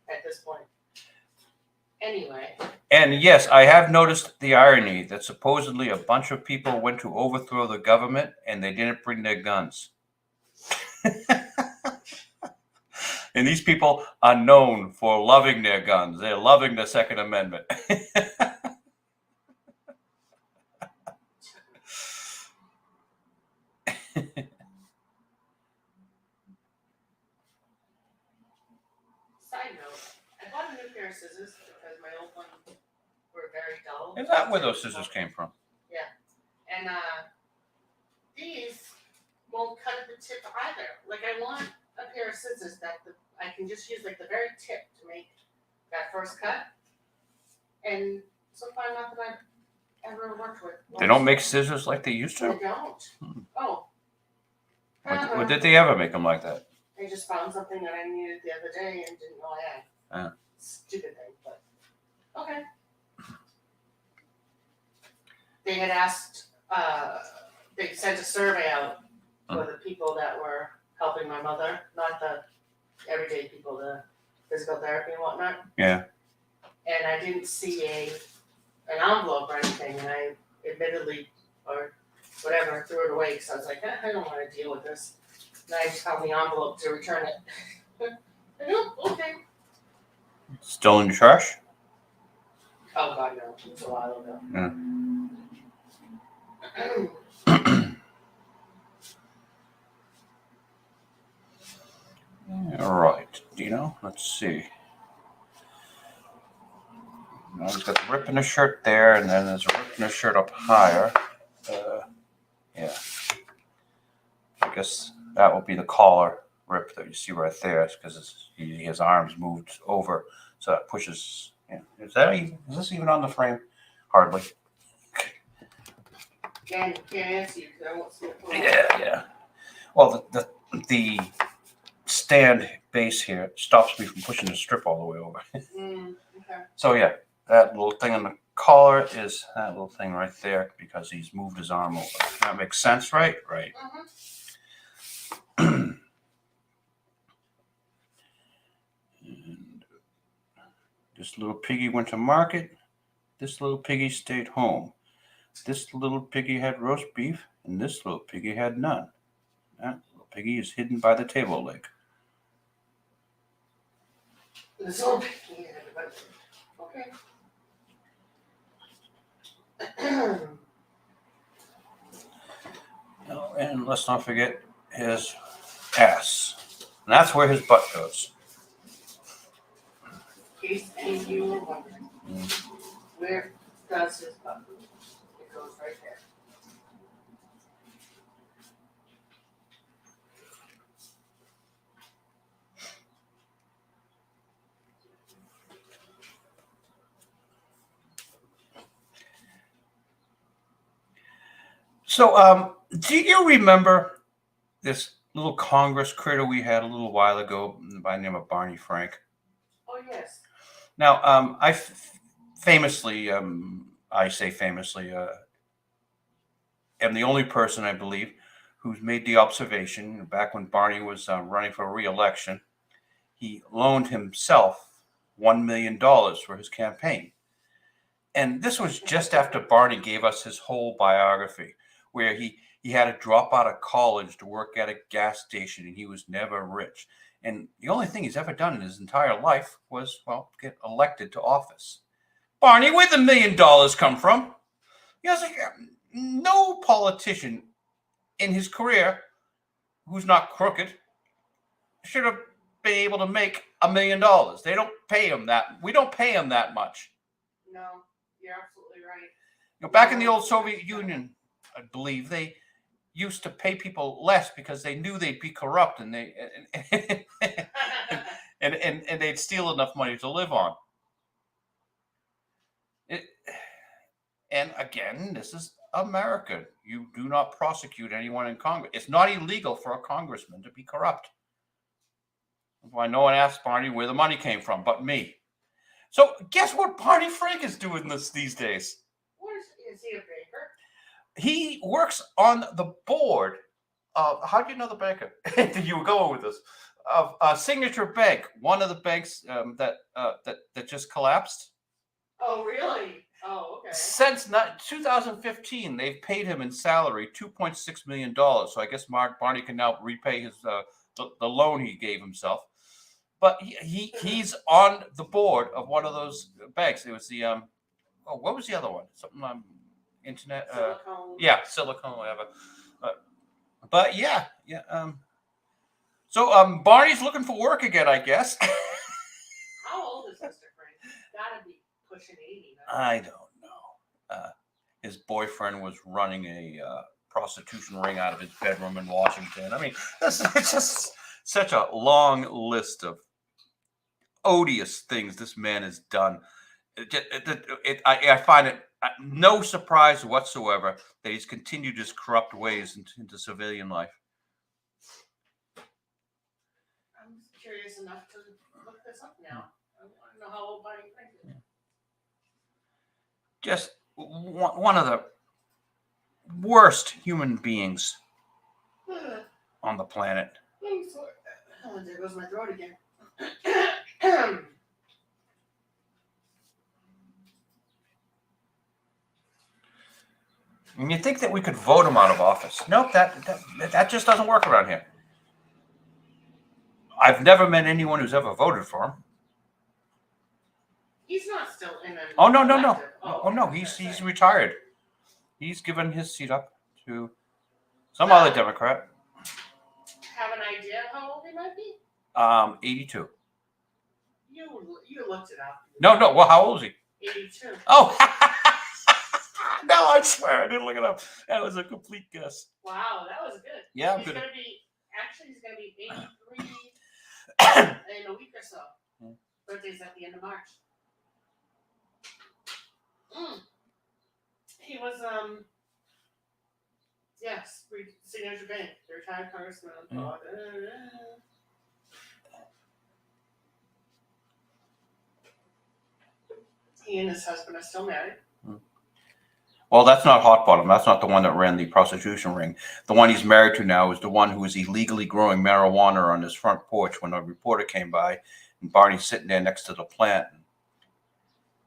at this point. Anyway. And yes, I have noticed the irony that supposedly a bunch of people went to overthrow the government and they didn't bring their guns. And these people are known for loving their guns. They're loving the Second Amendment. Side note, I bought a new pair of scissors because my old ones were very dull. Is that where those scissors came from? Yeah. And these won't cut at the tip either. Like, I want a pair of scissors that I can just use like the very tip to make that first cut. And so far nothing I've ever worked with. They don't make scissors like they used They to? don't. Oh. Or did they ever make them like that? I just found something that I needed the other day and didn't know I had. Stupid thing, but okay. They had asked, they sent a survey out for the people that were helping my mother, not the everyday people, the physical therapy and whatnot. Yeah. And I didn't see an envelope or anything, and I admittedly, or whatever, threw it away because I was like, I don't want to deal with this. And I just found the envelope to return it. Okay. Still in the trash? Oh God, no, it was a while ago. Yeah. All right, Dino, let's see. Now he's got the rip in the shirt there, and then there's a rip in the shirt up higher. Yeah. I guess that will be the collar rip that you see right there, because his arms moved over, so that pushes. Yeah. Is this even on the frame? Hardly. Can't answer you because I won't see it. Yeah. Well, the stand base here stops me from pushing the strip all the way over. Okay. So yeah, that little thing on the collar is that little thing right there because he's moved his arm over. That makes sense, right? Right. Mm-hmm. And this little piggy went to market. This little piggy stayed home. This little piggy had roast beef, and this little piggy had none. That little piggy is hidden by the table leg. This little piggy had a bunch of. Okay. Oh, and let's not forget his ass. And that's where his butt goes. In case any of you were wondering, where does his butt go? It goes right there. So, do you remember this little Congress critter we had a little while ago by the name of Barney Frank? Oh yes. Now, I famously, I say famously, am the only person, I believe, who's made the observation back when Barney was running for re-election, he loaned himself $1 million for his campaign. And this was just after Barney gave us his whole biography, where he had to drop out of college to work at a gas station, and he was never rich. And the only thing he's ever done in his entire life was, well, get elected to office. Barney, where'd the $1 million come from? He has no politician in his career who's not crooked should have been able to make $1 million. They don't pay him that. We don't pay him that much. No, you're absolutely right. Back in the old Soviet Union, I believe they used to pay people less because they knew they'd be corrupt and and they'd steal enough money to live on. And again, this is America. You do not prosecute anyone in Congress. It's not illegal for a congressman to be corrupt. Why no one asked Barney where the money came from but me. So guess what Barney Frank is doing these days? What is he a baker? He works on the board of, how do you know the banker? You were going with this. Of Signature Bank, one of the banks that just collapsed. Oh, really? Oh, okay. Since 2015, they've paid him in salary $2.6 million. So I guess Barney can now repay his the loan he gave himself. But he's on the board of one of those banks. It was the what was the other one? Something internet. Silicone. Yeah, Silicone, whatever. But yeah. So Barney's looking for work again, I guess. How old is Mr. Frank? Gotta be pushing 80 now. I don't know. His boyfriend was running a prostitution ring out of his bedroom in Washington. I mean, it's just such a long list of odious things this man has done. I find it no surprise whatsoever that he's continued his corrupt ways into civilian life. I'm curious enough to look this up now. I want to know how old Barney Frank is. Just one of the worst human beings on the planet. Oh, there goes my throat again. And you think that we could vote him out of office? Nope, that just doesn't work around here. I've never met anyone who's ever voted for him. He's not still in an Oh no. elective. Oh no, he's retired. He's given his seat up to some other Democrat. Have an idea how old he might be? 82. You looked it up. No. Well, how old is he? 82. Oh, no! I swear I didn't look it up. That was a complete guess. Wow, that was good. Yeah, he's good. gonna be 83 in a week or so. Birthday's at the end of March. He was yes, Signature Bank, the retired congressman. He and his husband are still married. Well, that's not Hot Bottom. That's not the one that ran the prostitution ring. The one he's married to now is the one who was illegally growing marijuana on his front porch when a reporter came by, and Barney's sitting there next to the plant. And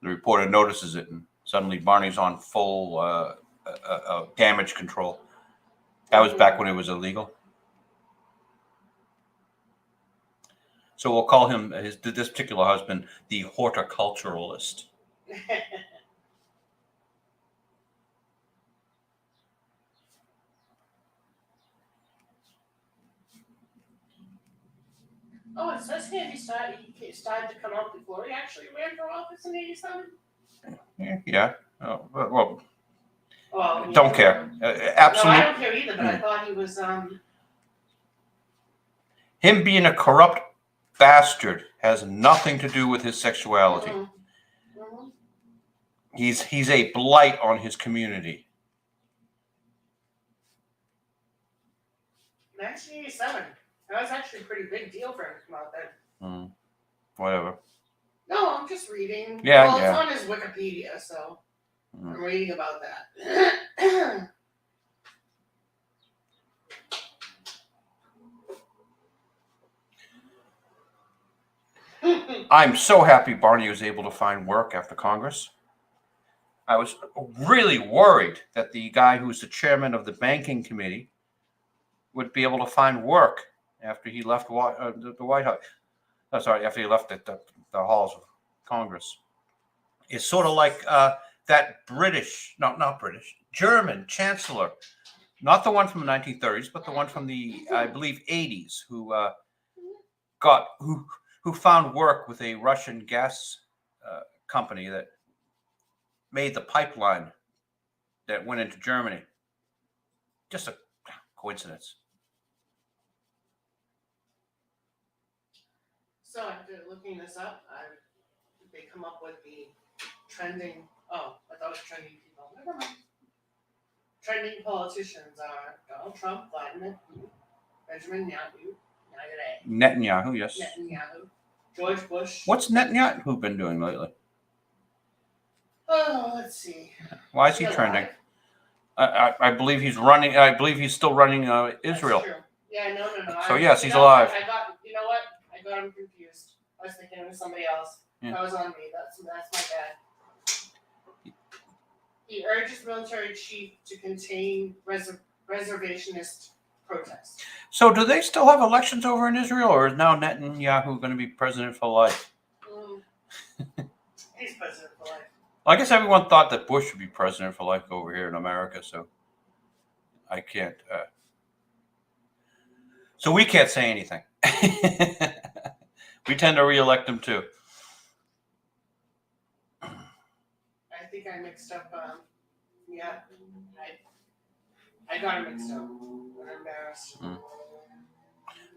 the reporter notices it, and suddenly Barney's on full damage control. That was back when it was illegal. So we'll call him, this particular husband, the horticulturalist. Oh, it says here he started to come out before he actually ran for office in 87? Yeah. Oh, well, Well, don't care. Absolutely. No, I don't care either, but I thought he was Him being a corrupt bastard has nothing to do with his sexuality. He's a blight on his community. 1987. That was actually a pretty big deal for him to come out then. Whatever. No, I'm just reading. Yeah, well, yeah. it's on his Wikipedia, so I'm reading about that. I'm so happy Barney was able to find work after Congress. I was really worried that the guy who's the chairman of the banking committee would be able to find work after he left the White House. After he left the halls of Congress. is sort of like that British, no, not British, German chancellor, not the one from the 1930s, but the one from the, I believe, 80s, who found work with a Russian gas company that made the pipeline that went into Germany. Just a coincidence. So after looking this up, they come up with the trending. Oh, I thought it was trending people. Never mind. Trending politicians are Donald Trump, Vladimir Putin, Benjamin Netanyahu, yes. Netanyahu, George Bush. What's Netanyahu been doing lately? Oh, let's see. Why is he trending? I believe he's running. I believe he's still running Israel. That's true. Yeah, no. So yes, he's alive. You know what? I got him confused. I was thinking it was somebody else. Yeah. That was on me. That's my bad. He urges military chief to contain reservationist protests. So do they still have elections over in Israel, or is now Netanyahu going to be president for life? He's president for life. I guess everyone thought that Bush would be president for life over here in America, so I can't. So we can't say anything. We tend to reelect him too. I think I mixed up. Yeah, I got him mixed up. I'm embarrassed.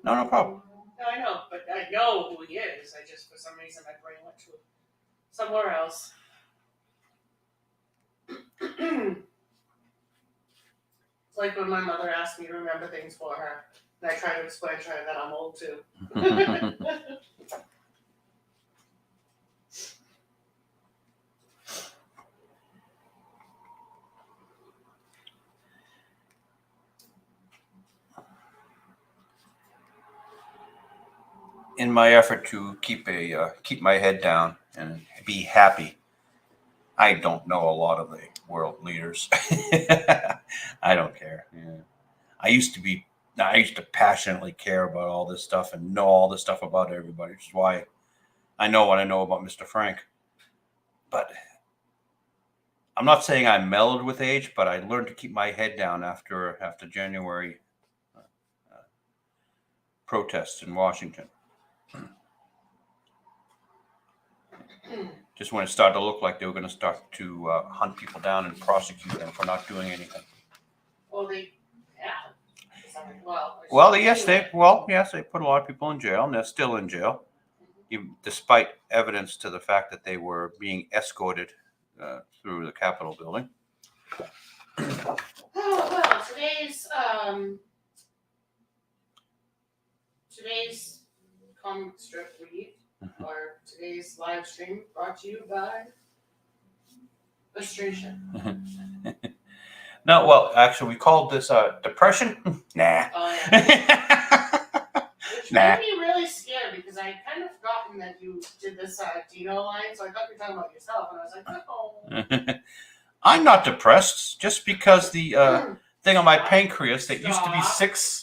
No problem. No, I know, but I know who he is. I just, for some reason, my brain went to somewhere else. It's like when my mother asked me to remember things for her, and I try to explain to her that I'm old too. In my effort to keep my head down and be happy, I don't know a lot of the world leaders. I don't care. Yeah. I used to passionately care about all this stuff and know all this stuff about everybody, which is why I know what I know about Mr. Frank. But I'm not saying I mellowed with age, but I learned to keep my head down after January protests in Washington. Just when it started to look like they were going to start to hunt people down and prosecute them for not doing anything. Well, yes, they put a lot of people in jail, and they're still in jail, despite evidence to the fact that they were being escorted through the Capitol building. Oh, well, today's comic strip read, or today's live stream, brought to you by Illustration. No, well, actually, we called this depression. Nah. Oh, yeah. Which made me really scared because I kind of forgotten that you did this Dino line, so I thought you were talking about yourself, and I was like, oh. I'm not depressed, just because the thing on my pancreas that used to be 6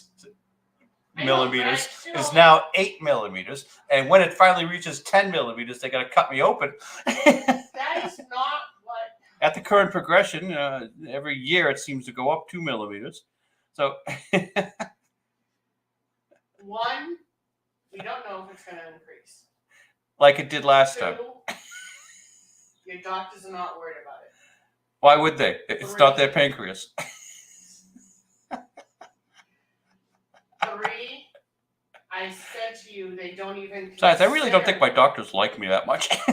millimeters is now 8 millimeters, and when it finally reaches 10 millimeters, they got to cut me open. That is not what. At the current progression, every year it seems to go up 2 millimeters. So, one, we don't know if it's going to increase. Like it did last 2, time. Your doctors are not worried about it. Why would they? It's 3, not their pancreas. 3, I said to you, they don't even. Besides, I really don't think my doctors like me that much. Dr.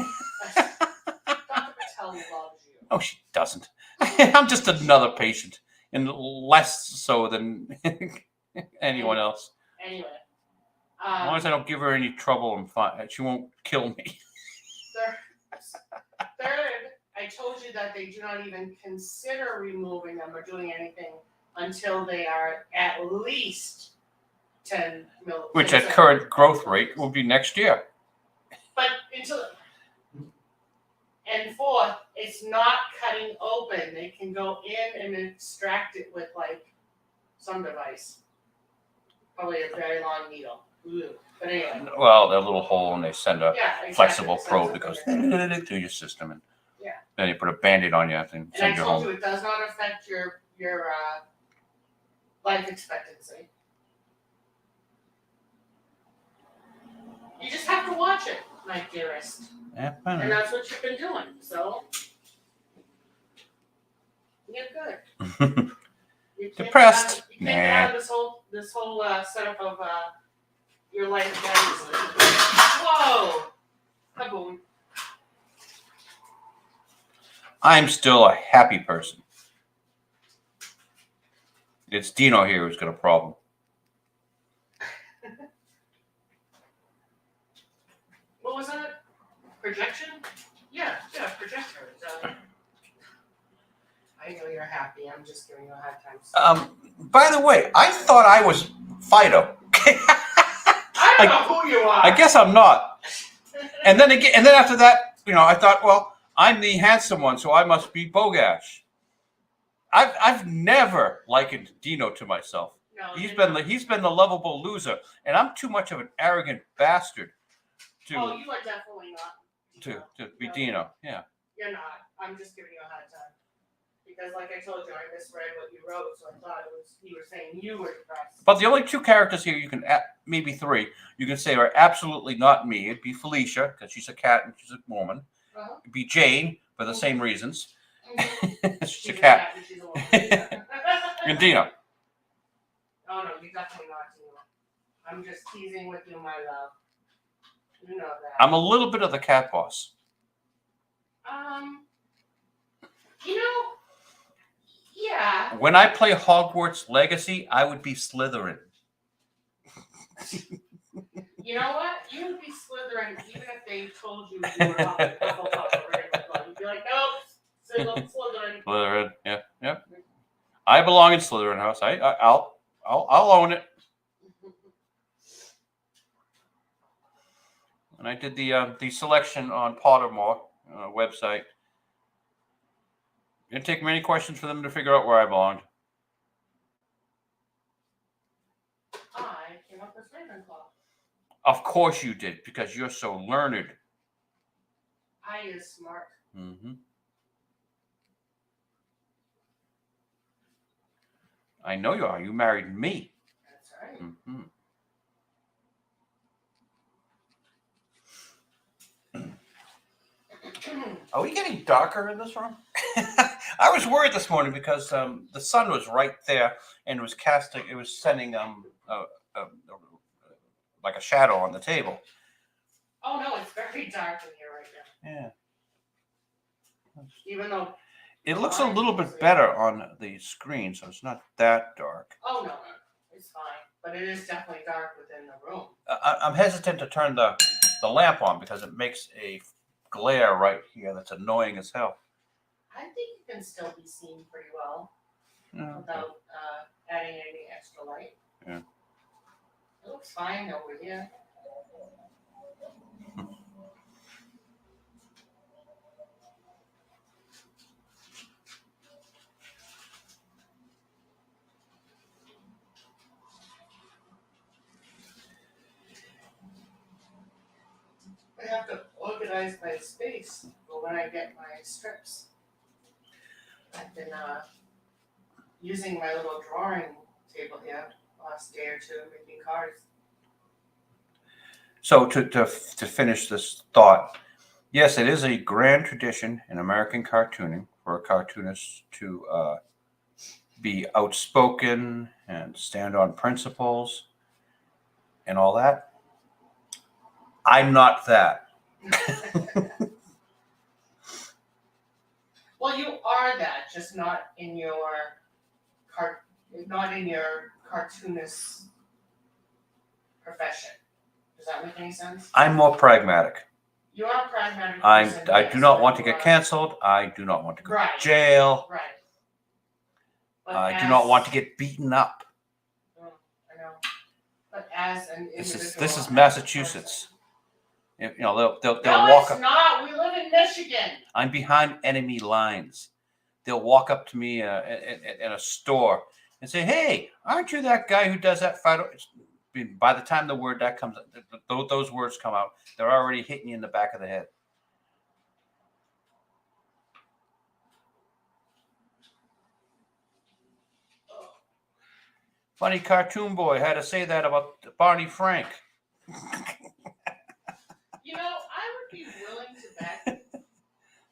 Patel loves you. Oh, she doesn't. I'm just another patient, and less so than anyone else. Anyway. As long as I don't give her any trouble, I'm fine. She won't kill me. Third, I told you that they do not even consider removing them or doing anything until they are at least 10 millimeters. Which at current growth rate will be next year. But until. And fourth, it's not cutting open. They can go in and extract it with some device. Probably a very long needle. Ooh. But anyway. Well, that little hole, and they send a exactly. flexible probe that goes through your system. And Yeah. Then you put a Band-Aid on you and And I send you told home. you it does not affect your life expectancy. You just have to watch it, my dearest. Yeah, And that's what you've been doing. So you're good. You can't Depressed? You can't get out of this whole setup of your life that easily. Whoa! Kaboom. I'm still a happy person. It's Dino here who's got a problem. What was that? Projection? Yeah, projector. I know you're happy. I'm just giving you a hard time. By the way, I thought I was Phydeaux. I don't know who you are. I guess I'm not. And then after that, I thought, well, I'm the handsome one, so I must be Bogash. I've never likened Dino to myself. No, He's been the lovable loser, and I'm too much of an arrogant bastard you are definitely not. to be Dino. Yeah. You're not. I'm just giving you a hard time. Because like I told you, I misread what you wrote, so I thought you were saying you were depressed. But the only two characters here you can, maybe three, you can say are absolutely not me. It'd be Felicia, because she's a cat and she's a woman. Uh-huh. It'd be Jane, for the same reasons. Mm-hmm. she's a cat. And she's a woman. And Dino. Oh no, you're definitely not Dino. I'm just teasing with you, my love. You know that. I'm a little bit of the cat boss. Yeah. When I play Hogwarts Legacy, I would be Slytherin. You know what? You would be Slytherin even if they told you you were Hufflepuff. You'd be like, nope, Slytherin. Slytherin, yeah. I belong in Slytherin house. I'll own it. And I did the selection on Pottermore website. It didn't take many questions for them to figure out where I belonged. I came up with Ravenclaw. Of course you did, because you're so learned. I is smart. Mm-hmm. I know you are. You married me. That's right. Mm-hmm. Are we getting darker in this room? I was worried this morning because the sun was right there and it was casting. It was sending like a shadow on the table. Oh no, it's very dark in here right now. Yeah. Even though it looks a little bit better on the screen, so it's not that dark. Oh no, it's fine, but it is definitely dark within the room. I'm hesitant to turn the lamp on because it makes a glare right here that's annoying as hell. I think you can still be seen pretty well without adding any extra light. Yeah. It looks fine over here. I have to organize my space for when I get my strips. I've been using my little drawing table here last day or two, making cards. So to finish this thought, yes, it is a grand tradition in American cartooning for a cartoonist to be outspoken and stand on principles and all that. I'm not that. Well, you are that, just not in your cartoonist profession. Does that make any sense? I'm more pragmatic. You are a pragmatic I person. do not want to get canceled. I do not want to go to jail. Right. But I do not want to get beaten up. I know. But as an individual, This is Massachusetts. You know, they'll no, walk it's up. not. We live in Michigan. I'm behind enemy lines. They'll walk up to me in a store and say, "Hey, aren't you that guy who does that photo?" By the time the word that comes, those words come out, they're already hitting you in the back of the head. Funny cartoon boy had to say that about Barney Frank. You know, I would be willing to bet,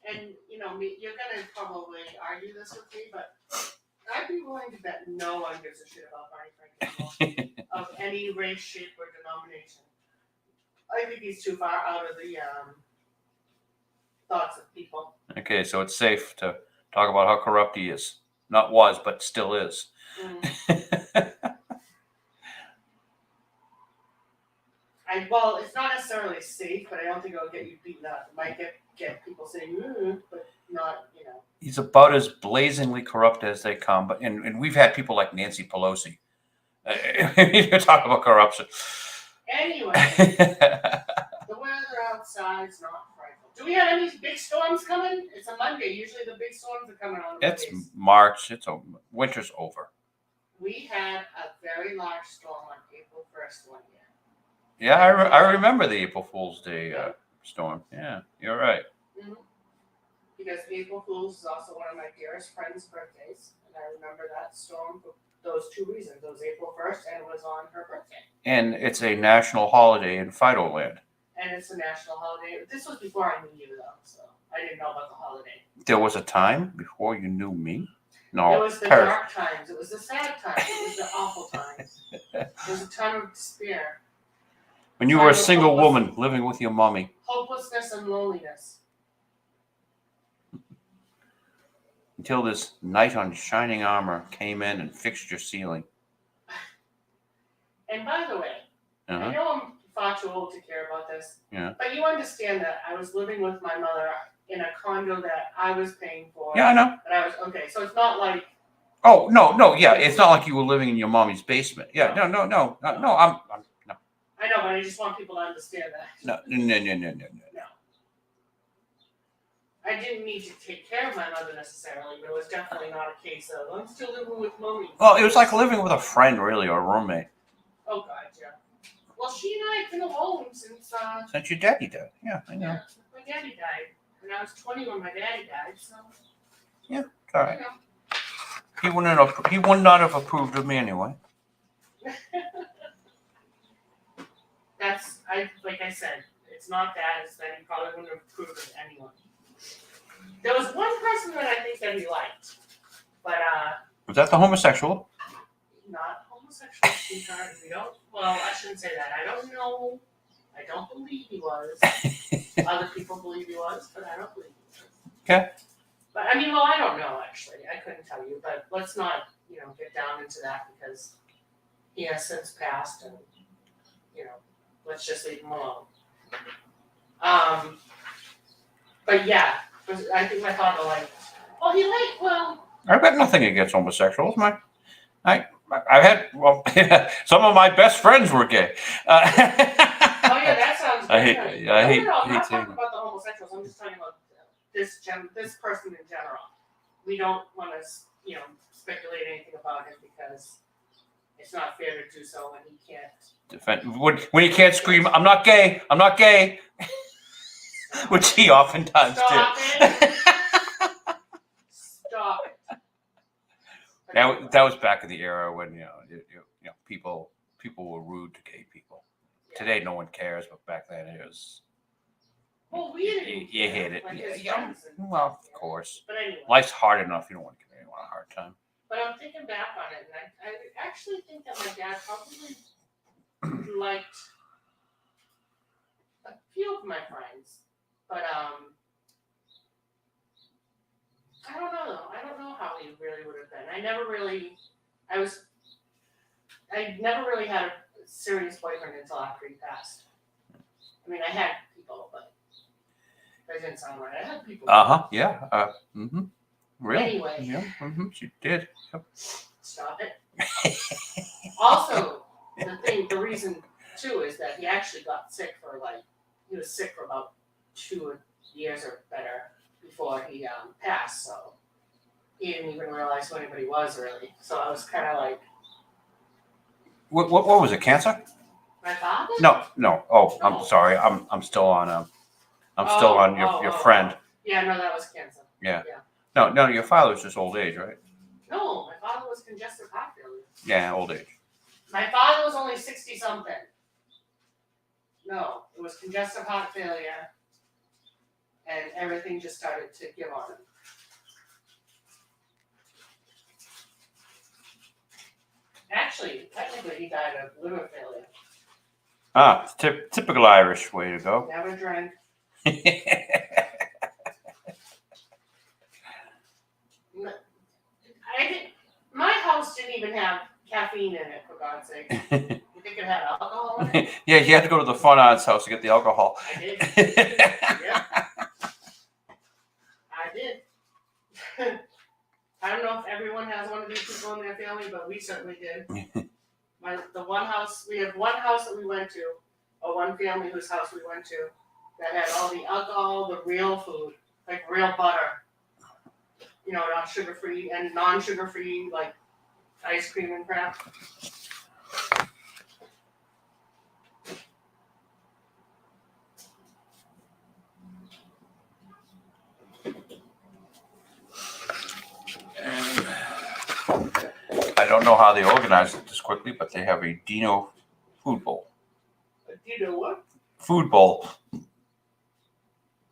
and you know, you're gonna probably argue this with me, but I'd be willing to bet no one gives a shit about Barney Frank anymore, of any race, shape, or denomination. I think he's too far out of the thoughts of people. Okay, so it's safe to talk about how corrupt he is. Not was, but still is. Well, it's not necessarily safe, but I don't think it'll get you beaten up. It might get people saying, but not, you know. He's about as blazingly corrupt as they come. But and we've had people like Nancy Pelosi. You talk about corruption. Anyway, the weather outside's not frightful. Do we have any big storms coming? It's a Monday. Usually the big storms are coming on Mondays. It's March. Winter's over. We had a very large storm on April 1st one year. Yeah, I remember the April Fool's Day storm. Yeah, you're right. Mm-hmm. Because April Fool's is also one of my dearest friends' birthdays, and I remember that storm for those two reasons. It was April 1st, and it was on her birthday. And it's a national holiday in Phydeaux land. And it's a national holiday. This was before I knew you, though, so I didn't know about the holiday. There was a time before you knew me? No. It was the dark times. It was the sad times. It was the awful times. It was a time of despair. When you were a single woman living with your mommy. Hopelessness and loneliness. Until this knight on shining armor came in and fixed your ceiling. And by the way, I know I'm far too old to care about this, but you understand that I was living with my mother in a condo that I was paying for. Yeah, I know. Okay, so it's not like. Oh, no, yeah. It's not like you were living in your mommy's basement. Yeah, no. No, I know, but I just want people to understand that. No. I didn't need to take care of my mother necessarily, but it was definitely not a case of, I'm still living with mommy. Well, it was like living with a friend, really, or a roommate. Oh, God, yeah. Well, she and I have been alone since your daddy died. Yeah, I know. Yeah, my daddy died. And I was 20 when my daddy died, so. Yeah, it's all right. He would not have approved of me anyway. Like I said, it's not that, it's that he probably wouldn't have approved of anyone. There was one person that I think that he liked, but was that the homosexual? Not homosexual, sweetheart. I shouldn't say that. I don't know. I don't believe he was. Other people believe he was, but I don't believe he was. Okay. But I don't know actually. I couldn't tell you, but let's not, get down into that because he has since passed and let's just leave him alone. But yeah, I think my father I've got nothing against homosexuals. I've had some of my best friends were gay. Oh yeah, that sounds. I hate I'm not talking about the homosexuals. I'm just talking about this person in general. We don't want to, speculate anything about him because it's not fair to do so when he can't defend. When he can't scream, "I'm not gay. I'm not gay," which he oftentimes did. Stop it. That was back in the era when people were rude to gay people. Yeah. Today, no one cares, but back then it was. Well, we didn't. You hate it. Yeah. Well, of course. But anyway. Life's hard enough. You don't want to give anyone a hard time. But I'm thinking back on it, and I actually think that my dad probably liked a few of my friends, but I don't know though. I don't know how he really would have been. I never really had a serious boyfriend until after he passed. I mean, I had people, but that didn't sound right. I had people. Yeah. Really? Anyway. Yeah. She did. Yep. Stop it. Also, the reason too is that he actually got sick he was sick for about 2 years or better before he passed, so he didn't even realize who anybody was really. So I was kind of like. What was it? Cancer? My father? No. Oh, I'm sorry. I'm still on. Still on your friend. Yeah, no, that was cancer. Yeah. No, your father's just old age, right? No, my father was congestive heart failure. Yeah, old age. My father was only 60 something. No, it was congestive heart failure, and everything just started to give on him. Actually, technically, he died of liver failure. Ah, typical Irish way to go. Never drank. My house didn't even have caffeine in it, for God's sake. You think it had alcohol in it? Yeah, you had to go to the fun aunt's house to get the alcohol. I did. Yeah. I did. I don't know if everyone has one of these people in their family, but we certainly did. We have one house that we went to, or one family whose house we went to, that had all the alcohol, the real food, like real butter. You know, not sugar-free and non-sugar-free, like ice cream and crap. And I don't know how they organized it this quickly, but they have a Dino food bowl. Do you know what? Food bowl.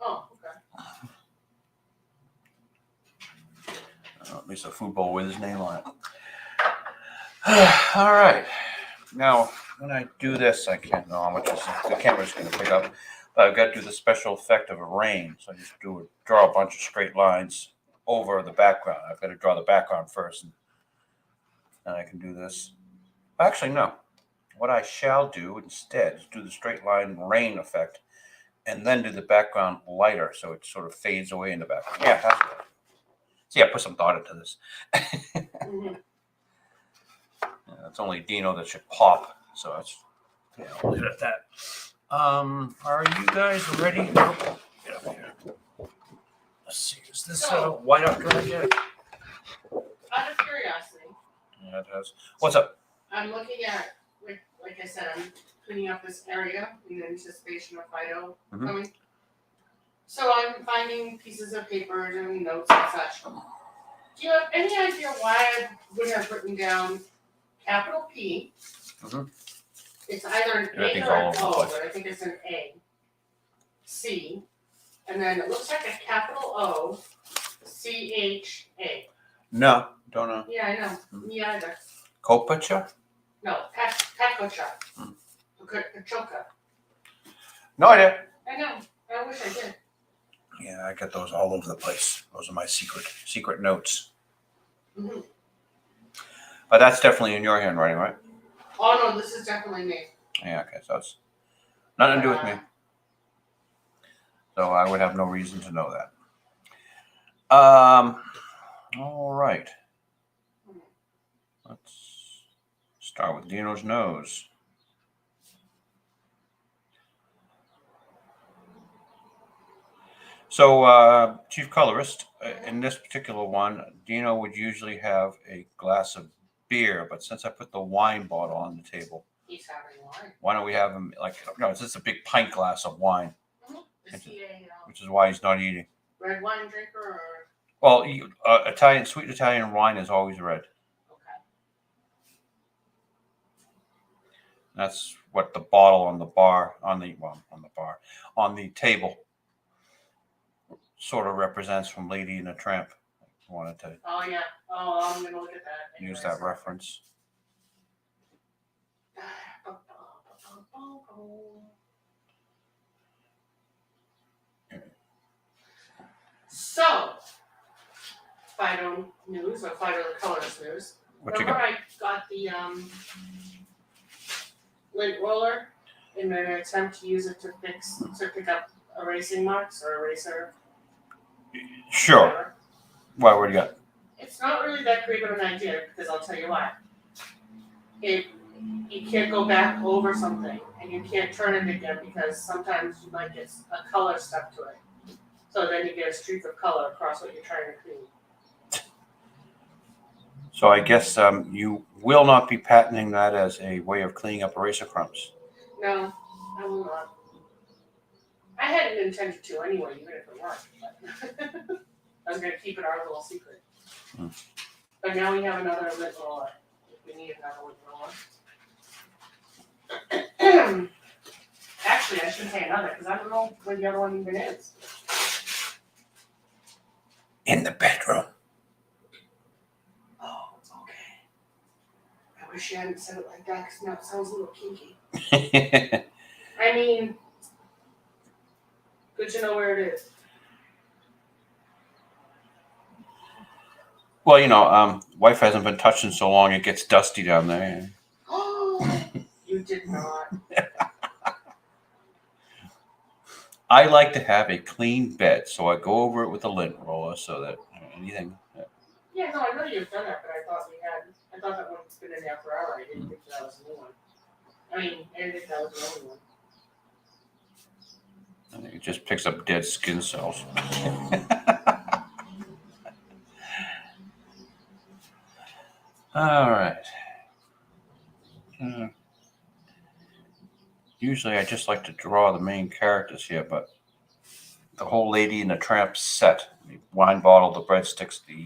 Oh, okay. At least a food bowl with his name on it. All right. Now, when I do this, I can't know how much the camera's going to pick up, but I've got to do the special effect of rain. So I just draw a bunch of straight lines over the background. I've got to draw the background first, and then I can do this. Actually, no. What I shall do instead is do the straight line rain effect, and then do the background lighter, so it sort of fades away in the background. Yeah, that's good. See, I put some thought into this. Mm-hmm. Yeah, it's only Dino that should pop, so that's, yeah, I'll leave it at that. Are you guys ready? Oh, get up here. Let's see, is this white out? Can I get it? Out of curiosity. Yeah, it has. What's up? I'm looking at, like I said, I'm cleaning up this area in anticipation of Phydeaux coming. So I'm finding pieces of paper and notes and such. Do you have any idea why I would have written down capital P? It's either an A or an O, but I think it's an A. C. And then it looks like a capital O, C-H-A. No, don't know. Yeah, I know. Me either. Kopacha? No, Pacocha. Pacocha. No idea. I know. I wish I did. Yeah, I got those all over the place. Those are my secret notes. Mm-hmm. But that's definitely in your handwriting, right? Oh no, this is definitely me. Yeah, okay, so it's nothing to do with me. So I would have no reason to know that. All right. Let's start with Dino's nose. So, Chief Colorist, in this particular one, Dino would usually have a glass of beer, but since I put the wine bottle on the table, he's having wine. why don't we have him it's just a big pint glass of wine, Is he which is why he's not eating. Red wine drinker or? Well, sweet Italian wine is always red. Okay. That's what the bottle on the table sort of represents from Lady and the Tramp. I wanted to Oh yeah. Oh, I'm gonna look at that. use that reference. So, Phydeaux News or Phydeaux the Colorist News. What you Remember got? I got the lint roller in an attempt to use it to pick up erasing marks or eraser. Sure. Whatever. Why? What do you got? It's not really that great of an idea because I'll tell you why. You can't go back over something and you can't turn it again because sometimes you might get a color stuck to it. So then you get a streak of color across what you're trying to clean. So I guess you will not be patenting that as a way of cleaning up eraser crumbs. No, I will not. I hadn't intended to anyway, even if it worked. But I was going to keep it our little secret. But now we have another lint roller. If we need another lint roller. Actually, I shouldn't say another because I don't know where the other one even is. In the bedroom. Oh, okay. I wish you hadn't said it like that because now it sounds a little kinky. I mean, good to know where it is. Well, wife hasn't been touched in so long, it gets dusty down there. Oh, you did not. I like to have a clean bed, so I go over it with a lint roller so that anything. Yeah, no, I know you've done that, but I thought that one's been in there forever. I didn't think that was a new one. I mean, I didn't think that was the only one. I think it just picks up dead skin cells. All right. Usually I just like to draw the main characters here, but the whole Lady and the Tramp set, the wine bottle, the breadsticks, the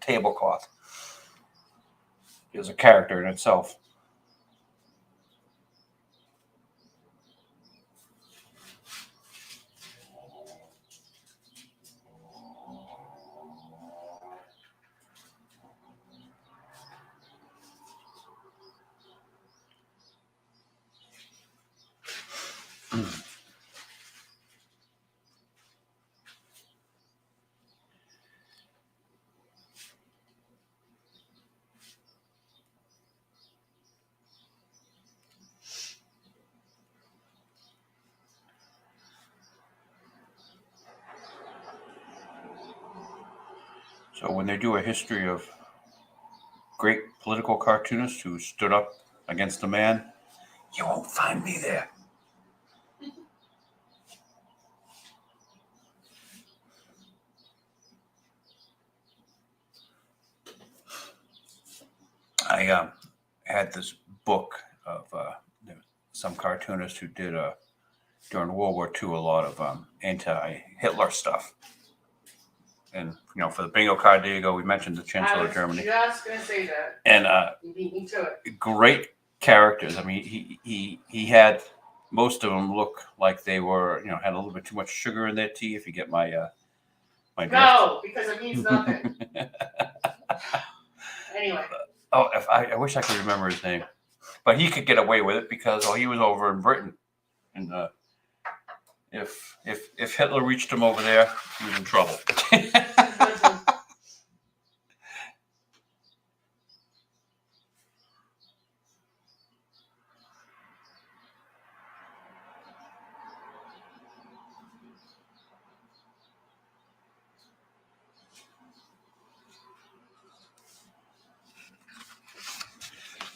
tablecloth, is a character in itself. So when they do a history of great political cartoonists who stood up against the man, you won't find me there. I had this book of some cartoonist who did during World War II a lot of anti-Hitler stuff. And for the bingo card, there you go. We mentioned the Chancellor of Germany. I was just gonna say that. And you beat me to it. Great characters. I mean, he had most of them look like they were had a little bit too much sugar in their tea. If you get my my drift. No, because it means nothing. Anyway. Oh, I wish I could remember his name, but he could get away with it because he was over in Britain, and if Hitler reached him over there, he was in trouble.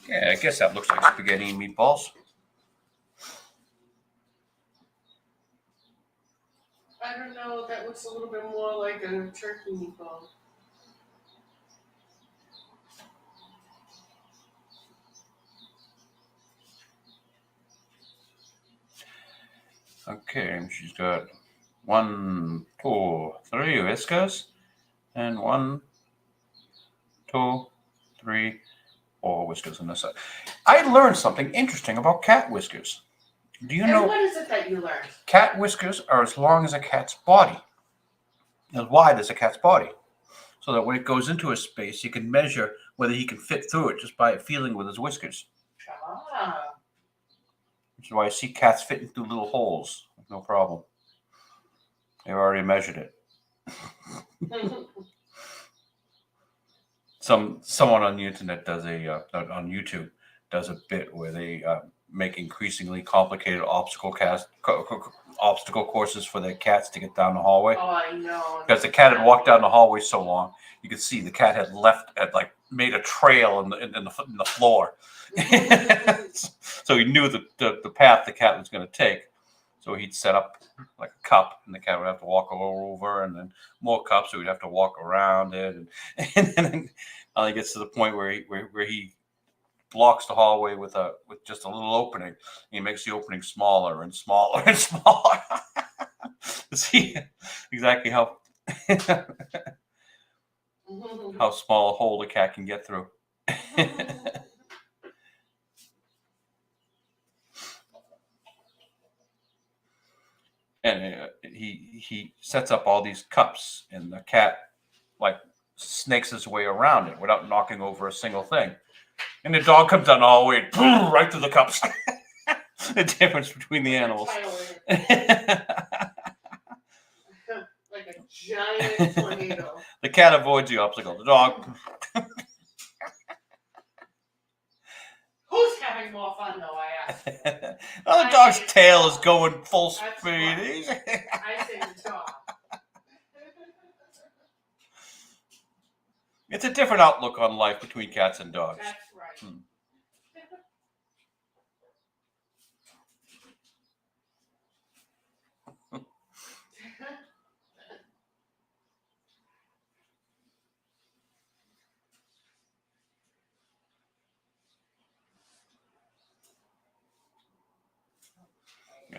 Yeah, I guess that looks like spaghetti and meatballs. I don't know. That looks a little bit more like a turkey meatball. Okay, she's got 1, 2, 3 whiskers, and 1, 2, 3, 4 whiskers on this side. I learned something interesting about cat whiskers. Do you know? What is it that you learned? Cat whiskers are as long as a cat's body, as wide as a cat's body, so that when it goes into a space, you can measure whether he can fit through it just by feeling with his whiskers. Ah. Which is why I see cats fitting through little holes, no problem. They've already measured it. Someone on the internet does on YouTube does a bit where they make increasingly complicated obstacle courses for their cats to get down the hallway. Oh, I know. Because the cat had walked down the hallway so long, you could see the cat had made a trail in the floor. So he knew the path the cat was going to take. So he'd set up like a cup, and the cat would have to walk over, and then more cups, so he'd have to walk around it, and then he gets to the point where he blocks the hallway with just a little opening. And he makes the opening smaller and smaller and smaller to see exactly how small a hole the cat can get through. and he sets up all these cups, and the cat like snakes his way around it without knocking over a single thing. And the dog comes down all the way, right through the cups. The difference between the animals. Like a giant tornado. The cat avoids the obstacle. The dog. Who's having more fun, though, I ask? Well, the dog's tail is going full That's speed. right. I say the dog. It's a different outlook on life between cats and dogs. That's right.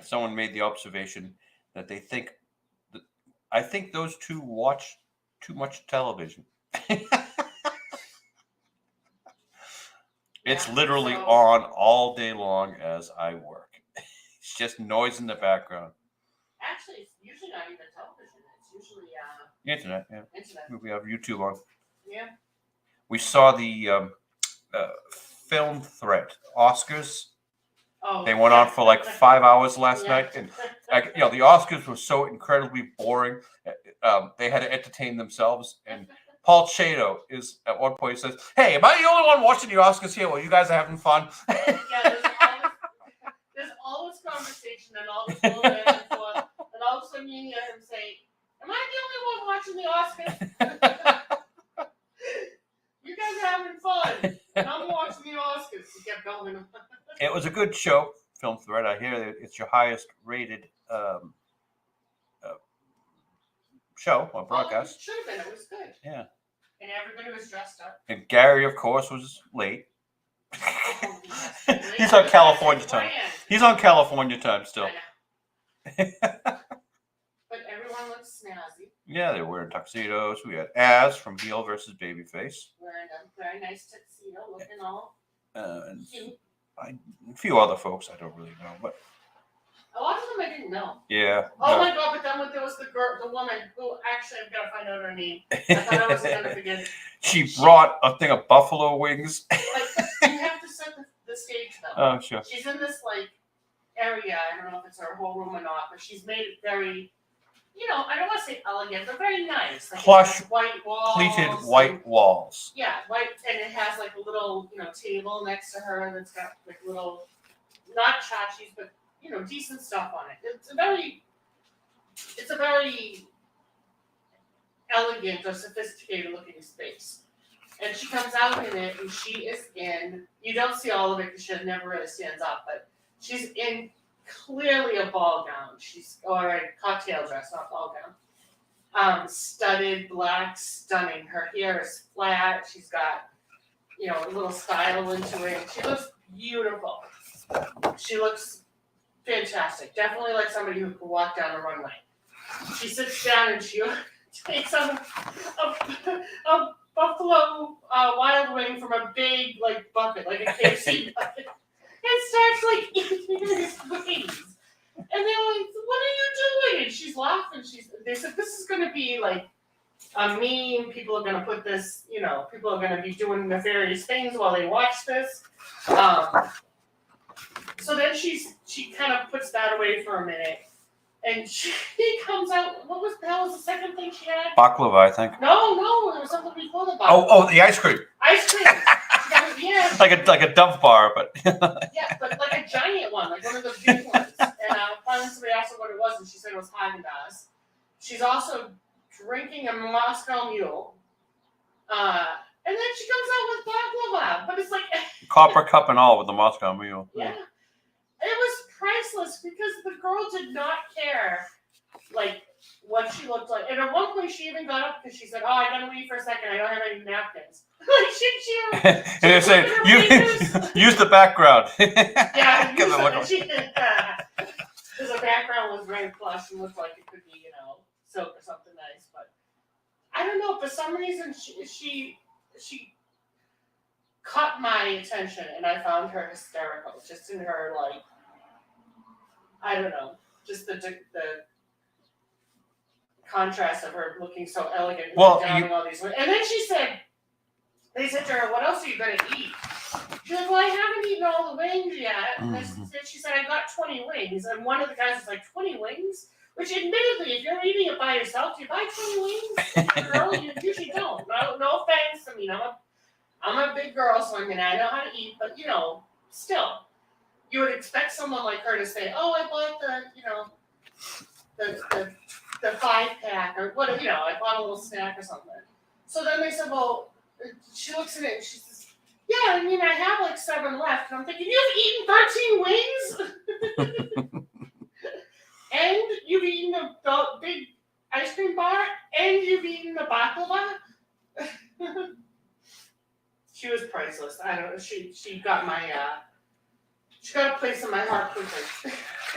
Someone made the observation that they think I think those two watch too much television. It's literally on all day long as I work. It's just noise in the background. Actually, it's usually not even television. It's usually internet. Yeah, internet. We have YouTube on. Yeah. We saw the film threat Oscars. Oh, they went on for like 5 hours last night, and the Oscars were so incredibly boring. They had to entertain themselves, and Paul Phydeaux is at one point says, "Hey, am I the only one watching the Oscars here? Well, you guys are having fun." There's always conversation and all this little back and forth, and all of a sudden you hear him say, "Am I the only one watching the Oscars?" You guys are having fun, and I'm watching the Oscars. He kept going. It was a good show, Film Threat. I hear that it's your highest rated show or broadcast. It should have been. It was good. Yeah. And everybody was dressed up. And Gary, of course, was late. He's on California time. He's on California time still. But everyone looks snazzy. Yeah, they were wearing tuxedos. We had Az from Heel versus Babyface. Wearing a very nice tuxedo, looking all cute. A few other folks I don't really know, but a lot of them I didn't know. Yeah. Oh my God! But then there was the woman who actually I've got to find out her name. I thought I wasn't gonna forget it. She brought a thing of buffalo wings. Like, you have to set the stage though. Oh sure. She's in this like area. I don't know if it's her whole room or not, but she's made it very, I don't want to say elegant, but very nice. Like Plush, white walls, pleated white walls. Yeah, white, and it has like a little, table next to her that's got like little, not tchotchkes, but decent stuff on it. It's a very elegant or sophisticated looking space. And she comes out in it, and she is in. You don't see all of it because she never really stands up, but she's in clearly a ball gown. Or a cocktail dress, not ball gown. Studded, black, stunning. Her hair is flat. She's got, a little style into it. She looks beautiful. She looks fantastic. Definitely like somebody who could walk down a runway. She sits down and she takes a buffalo wild wing from a big bucket, like a KFC bucket, and starts eating his wings. And they're like, "What are you doing?" And she's laughing. They said this is going to be a meme. People are going to put this. People are going to be doing nefarious things while they watch this. So then she kind of puts that away for a minute, and she comes out. What was the hell was the second thing she had? Baklava, I think. No, there was something before the baklava. Oh, the ice cream. Ice cream. Yeah. like a Dove bar, but. Yeah, but like a giant one, like one of those big ones. And finally somebody asked her what it was, and she said it was Haagen-Dazs. She's also drinking a Moscow Mule. And then she comes out with baklava, but it's like Copper cup and all with the Moscow Mule. Yeah. It was priceless because the girl did not care, what she looked like. And at one point, she even got up because she said, "Oh, I gotta leave for a second. I don't have any napkins." And they said, use the background. Yeah, because the background was very plush and looked like it could be, silk or something nice. But I don't know. For some reason, she caught my attention, and I found her hysterical. Just in her I don't know, just the contrast of her looking so elegant and Well, downing all these wings. And then they said to her, "What else are you gonna eat?" She's like, "Well, I haven't eaten all the wings yet." And she said, "I got 20 wings." And one of the guys was like, 20 wings? Which, admittedly, if you're eating it by yourself, do you buy 20 wings? Girl, you usually don't. No offense. I mean, I'm a big girl, so I mean, I know how to eat, but, still. You would expect someone like her to say, "Oh, I bought the 5-pack," or what, I bought a little snack or something. So then they said, well, she looks at it and she says, "Yeah, I mean, I have like 7 left." And I'm thinking, you've eaten 13 wings? And you've eaten the big ice cream bar? And you've eaten the baklava? She was priceless. I don't know. She got she got a place in my heart quickly.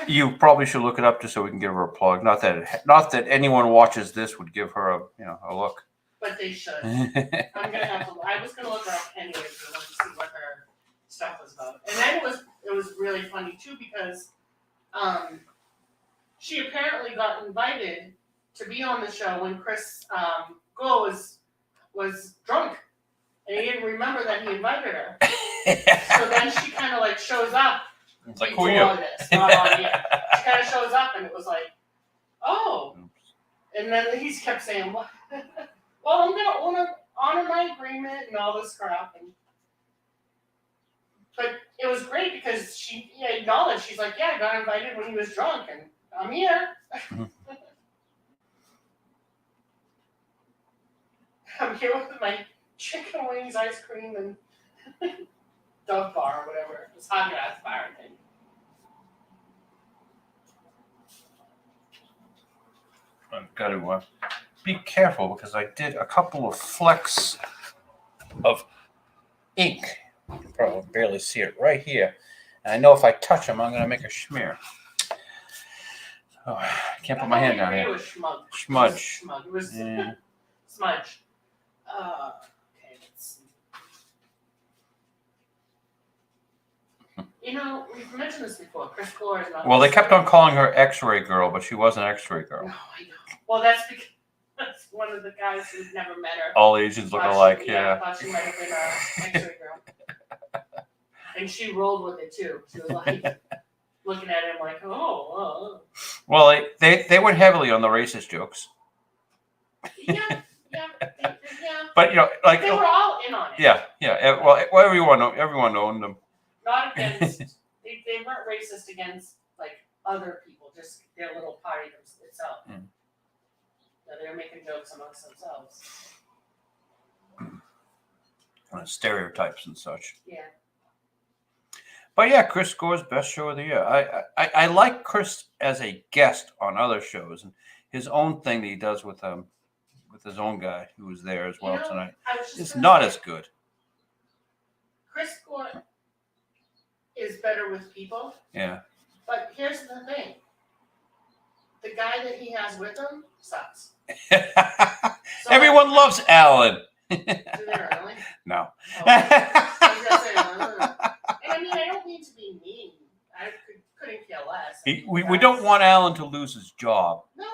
You probably should look it up just so we can give her a plug. Not that anyone watches this would give her a look. But they should. I'm gonna have to. I was gonna look her up anyway to see what her stuff was about. And then it was really funny too because she apparently got invited to be on the show when Chris Go was drunk, and he didn't remember that he invited her. So then she kind of like shows up. It's like, who are you? On this, not on you. She kind of shows up, and it was like, oh. And then he kept saying, "Well, I'm gonna honor my agreement and all this crap." But it was great because she acknowledged. She's like, "Yeah, I got invited when he was drunk, and I'm here." I'm here with my chicken wings, ice cream, and Dove bar or whatever. It's Haagen-Dazs bar, I think. I've got to be careful because I did a couple of flecks of ink. You can probably barely see it right here. And I know if I touch them, I'm going to make a smear. So I can't put my hand down here. It was Smudge. It was Yeah. smudge. Okay, let's see. We've mentioned this before. Chris Gore is not. Well, they kept on calling her X-ray girl, but she was an X-ray girl. No, I know. Well, that's because that's one of the guys who'd never met her. All Asians look alike, I thought she might have been an X-ray girl. And she rolled with it too. She was like looking at him like, oh. Well, they went heavily on the racist jokes. Yeah. But like they were all in on it. Yeah. Well, everyone owned them. Not against. they weren't racist against like other people, just their little party itself. They were making jokes amongst themselves. Stereotypes and such. Yeah. But yeah, Chris Gore's best show of the year. I like Chris as a guest on other shows, and his own thing that he does with his own guy who was there as well tonight. It's not as good. Chris Gore is better with people. Yeah. But here's the thing. The guy that he has with him sucks. So Everyone loves Alan. Do they really? No. Oh, I was gonna say, and I mean, I don't mean to be mean. I couldn't care less. We don't want Alan to lose his job. No.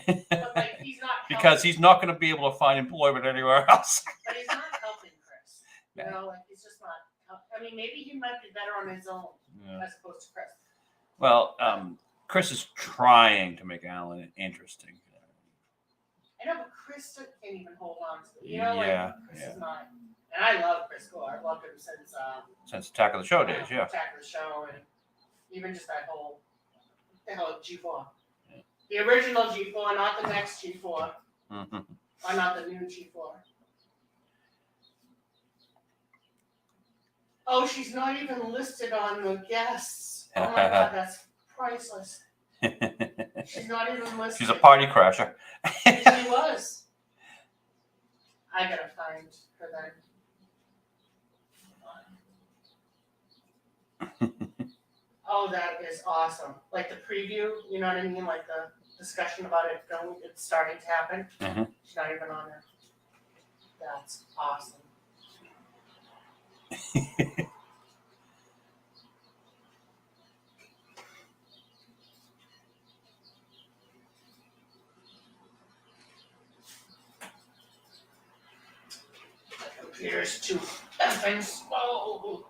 But like, he's not because he's not going to be able to find employment anywhere else. But he's not helping Chris. Like he's just not. I mean, maybe he might be better on his own as opposed to Chris. Well, Chris is trying to make Alan interesting. I know, but Chris can't even hold on to it. Chris is not. And I love Chris Gore. I've loved him since Attack of the Show days, yeah. Attack of the Show, and even just that whole G4. Yeah. The original G4, not the next G4. Mm-hmm. Or not the new G4. Oh, she's not even listed on the guests. Oh my God, that's priceless. She's not even listed. She's a party crasher. She was. I gotta find her then. Oh, that is awesome. Like the preview, you know what I mean? Like the discussion about it's starting to happen. Mm-hmm. She's not even on it. That's awesome. computer's too effing slow.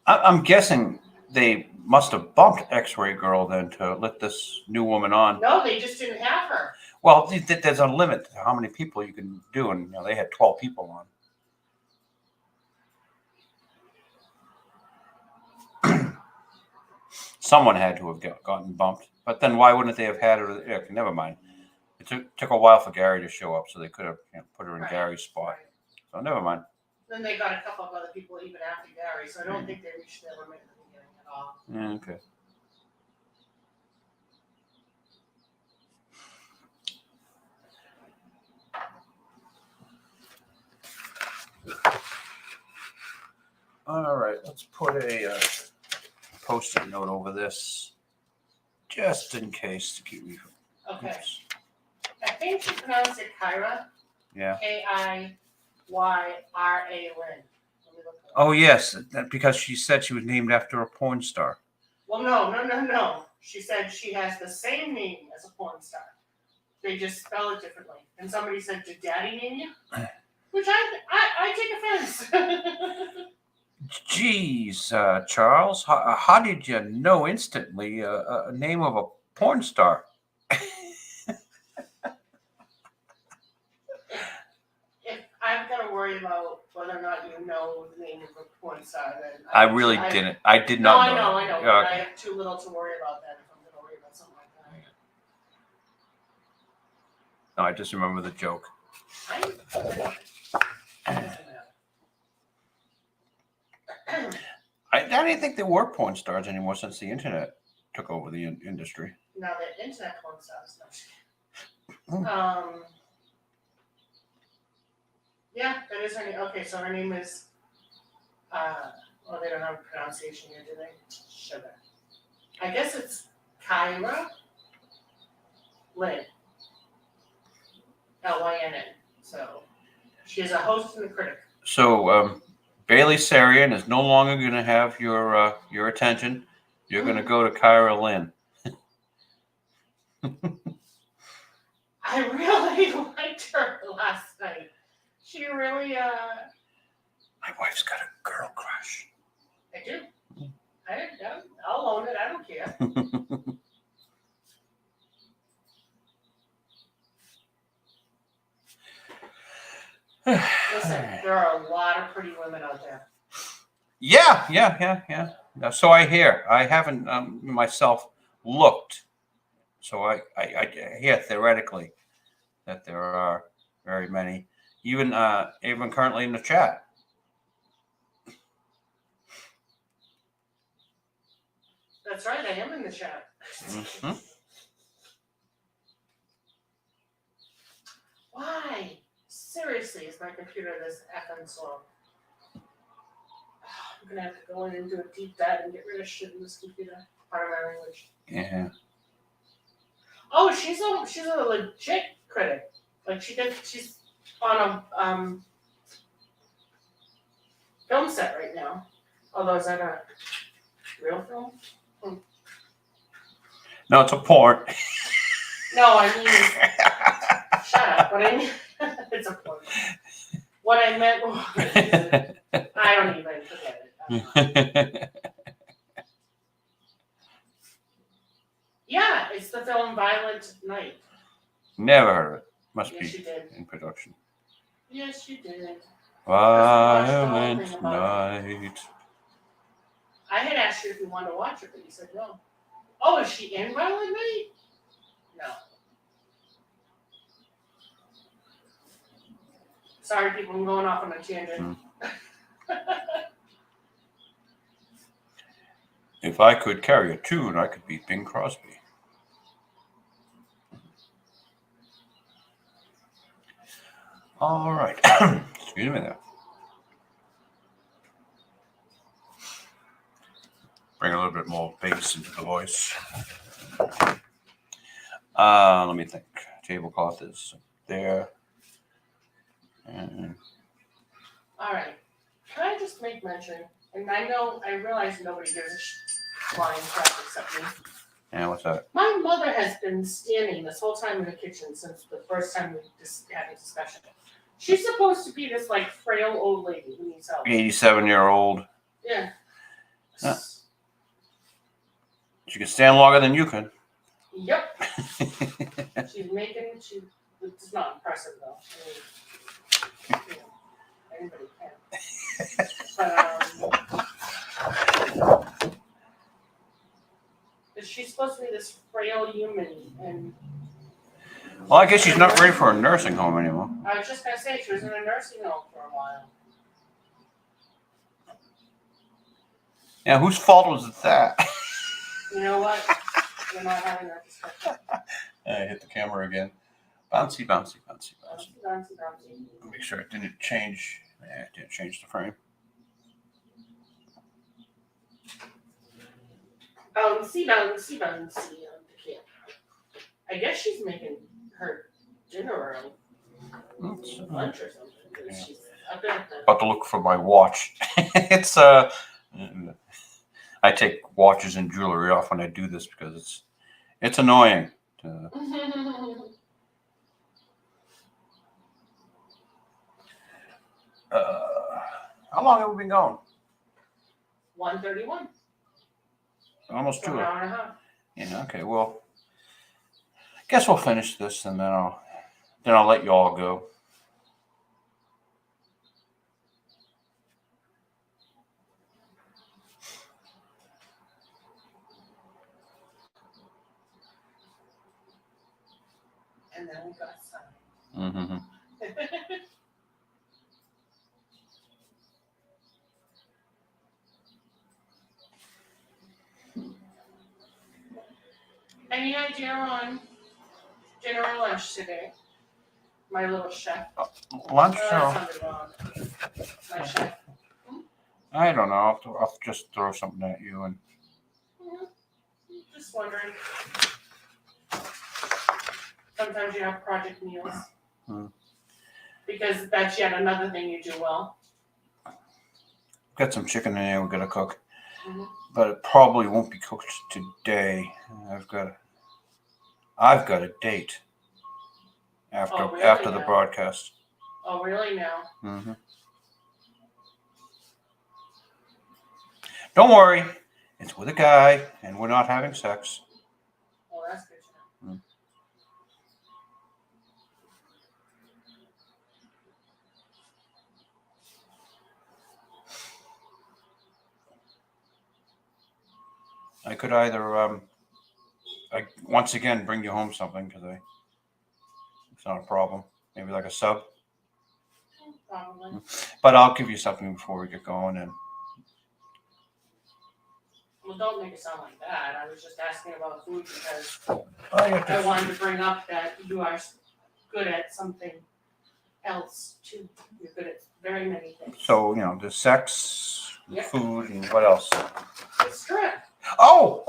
I'm guessing they must have bumped X-Ray Girl then to let this new woman on. No, they just didn't have her. Well, there's a limit to how many people you can do, and they had 12 people on. Someone had to have gotten bumped, but then why wouldn't they have had her? Yeah, never mind. It took a while for Gary to show up, so they could have put her in Gary's spot. Right. So never mind. Then they got a couple of other people even after Gary, so I don't think they reached their limit in the beginning at all. Yeah, okay. All right, let's put a post-it note over this, just in case to keep me from. Okay. Oops. I think you pronounce it Kyra. Yeah. Kyra Lynn. Oh yes, because she said she was named after a porn star. Well, no. She said she has the same name as a porn star. They just spell it differently. And somebody said, "Did Daddy name you?" Which I take offense. Geez, Charles, how did you know instantly a name of a porn star? If I'm gonna worry about whether or not you know the name of a porn star, then I really didn't. I did not know. I know. Yeah, But okay. I have too little to worry about that if I'm gonna worry about something like that. No, I just remember the joke. I didn't think there were porn stars anymore since the internet took over the industry. Now the internet porn stars. Hmm. Yeah, that is her name. Okay, so her name is. Well, they don't have a pronunciation here, do they? Sugar. I guess it's Kyra Lynn. Lynn. So she is a host and a critic. So Bailey Sarian is no longer going to have your attention. You're going to go to Kyra Lynn. I really liked her last night. She really. My wife's got a girl crush. I do. I'll own it. I don't care. Listen, there are a lot of pretty women out there. Yeah. So I hear. I haven't myself looked. So I hear theoretically that there are very many, even currently in the chat. That's right. I am in the chat. Mm-hmm. Why? Seriously, is my computer this effing slow? I'm gonna have to go in and do a deep dive and get rid of shit in this computer. Part of my language. Yeah. Oh, she's a legit critic. Like she's on a film set right now. Although is that a real film? No, it's a porn. No, I mean, shut up. What I mean, it's a porn. What I meant was, I don't even forget it. Yeah, it's the film Violent Night. Never heard of it. Must Yes, be you did. in production. Yes, you did. Violent Night. I had asked you if you wanted to watch it, but you said no. Oh, is she in Violent Night? No. Sorry, people, I'm going off on a tangent. If I could carry a tune, I could beat Bing Crosby. All right. Excuse me there. Bring a little bit more bass into the voice. Let me think. Tablecloth is there. And All right. Can I just make mention? And I realize nobody gives a flying crap except me. Yeah, what's that? My mother has been standing this whole time in the kitchen since the first time we just had a discussion. She's supposed to be this like frail old lady who needs help. 87-year-old. Yeah. Yeah. She can stand longer than you can. Yep. It's not impressive though. I mean, anybody can. But she's supposed to be this frail human, and well, I guess she's not ready for a nursing home anymore. I was just gonna say she was in a nursing home for a while. Yeah, whose fault was that? You know what? We're not having that discussion. I hit the camera again. Bouncy, bouncy, bouncy, bouncy. Bouncy, bouncy. Make sure it didn't change. Yeah, it didn't change the frame. Bouncy, bouncy, bouncy on the camera. I guess she's making her dinner early. Lunch or something. Yeah. She's up there. About to look for my watch. It's I take watches and jewelry off when I do this because it's annoying. How long have we been going? 1:31. Almost 2 An hours. hour and a half. Yeah. Okay. Well, I guess we'll finish this and then I'll let you all go. And then we got some. Mm-hmm. Any idea on dinner or lunch today? My little chef. Lunch? That sounded wrong. My chef. I don't know. I'll just throw something at you and. Just wondering. Sometimes you have project meals. Because that's yet another thing you do well. Got some chicken in there we're gonna cook. Mm-hmm. But it probably won't be cooked today. I've got a date after the broadcast. Oh, really now? Mm-hmm. Don't worry, it's with a guy, and we're not having sex. Oh, that's good to know. I could either, once again, bring you home something because it's not a problem. Maybe like a sub. Probably. But I'll give you something before we get going. And Well, don't make it sound like that. I was just asking about food because I I wanted to bring up that you are good at something else too. You're good at very many things. So the sex, Yep. food, and what else? The strip. Oh.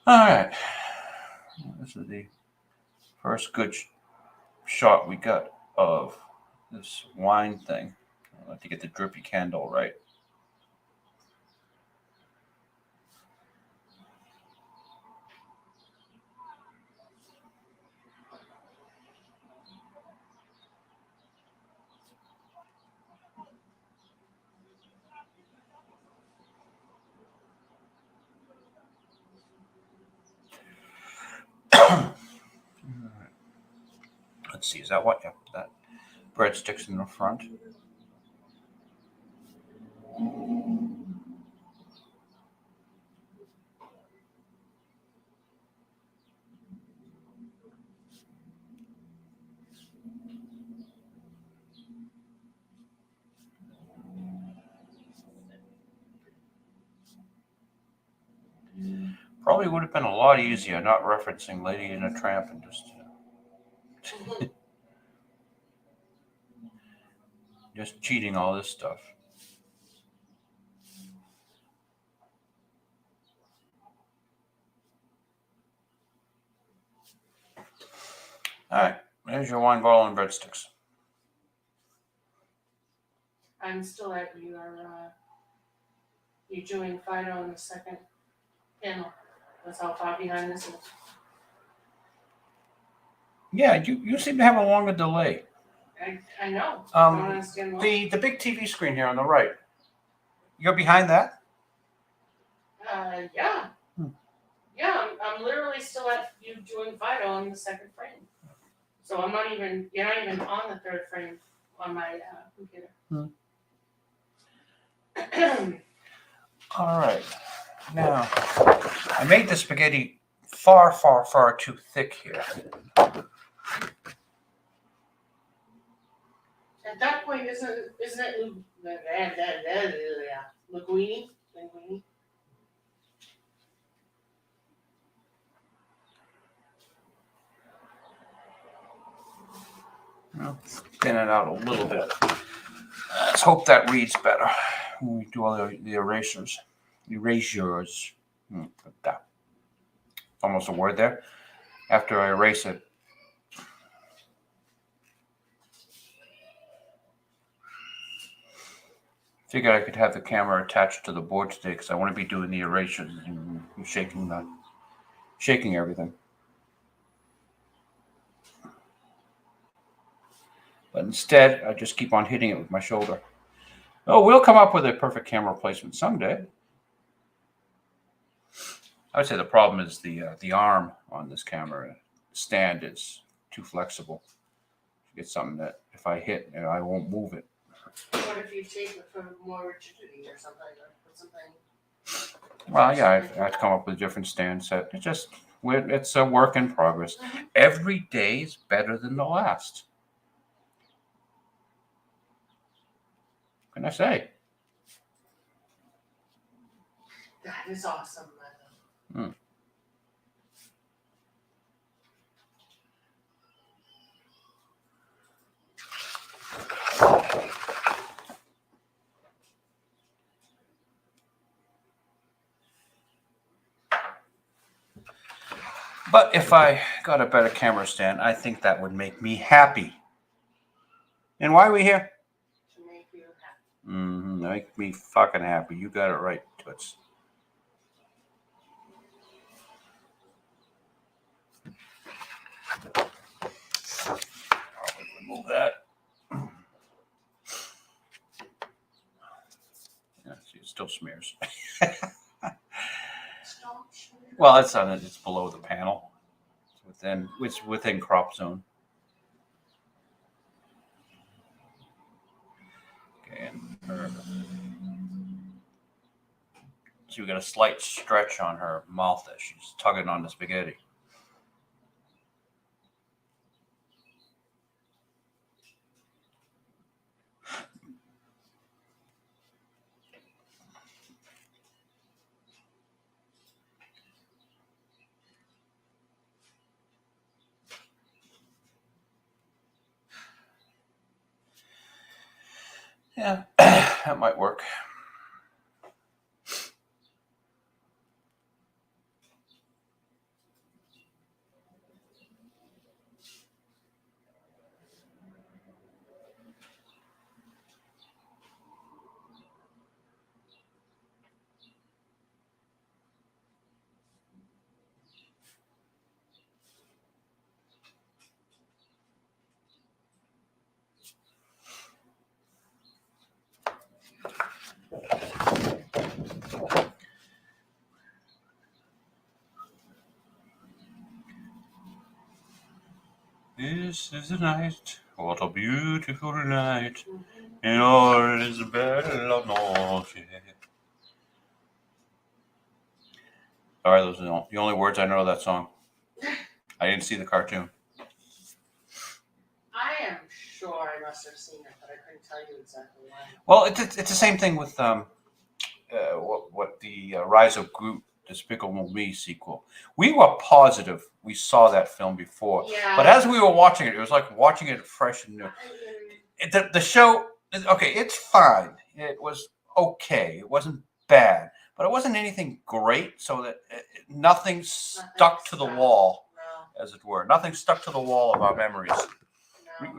All right. This is the first good shot we got of this wine thing. I'll have to get the drippy candle right. Let's see, is that what? Yeah, that breadsticks in the front. Probably would have been a lot easier not referencing Lady and a Tramp and just cheating all this stuff. There's your wine bottle and breadsticks. I'm still at you're doing Phydeaux on the second panel. That's how far behind this is. Yeah, you seem to have a longer delay. I know. I don't understand why. The big TV screen here on the right. You're behind that? Yeah. Yeah, I'm literally still at you doing Phydeaux on the second frame. So you're not even on the third frame on my computer. All right. Now, I made the spaghetti far, far, far too thick here. At that point, isn't it linguine? Linguine? I'll thin it out a little bit. Let's hope that reads better when we do all the erasures. Erasures. That. Almost a word there. After I erase it. Figured I could have the camera attached to the board today because I want to be doing the erasures and shaking everything. But instead, I just keep on hitting it with my shoulder. Oh, we'll come up with a perfect camera placement someday. I would say the problem is the arm on this camera stand is too flexible. You get something that if I hit, I won't move it. What if you take it for more rigidity or something, or put something? Well, yeah, I have to come up with a different stand set. It's a work in progress. Every day is better than the last. What can I say? That is awesome, man. But if I got a better camera stand, I think that would make me happy. And why are we here? To make you happy. Make me fucking happy. You got it right, Toots. I'll remove that. Yeah, see, it still smears. Well, it's on it. It's below the panel. It's within crop zone. Okay, and so we got a slight stretch on her mouth as she's tugging on the spaghetti. Yeah, that might work. This is the night, what a beautiful night, and all is bella noche. Sorry, those are the only words I know of that song. I didn't see the cartoon. I am sure I must have seen it, but I couldn't tell you exactly why. Well, it's the same thing with what the Rise of Groot, Despicable Me sequel. We were positive we saw that film before, Yeah. but as we were watching it, it was like watching it fresh and new. The show, okay, it's fine. It was okay. It wasn't bad, but it wasn't anything great. So that nothing stuck to the wall, as it were. Nothing stuck to the wall of our memories.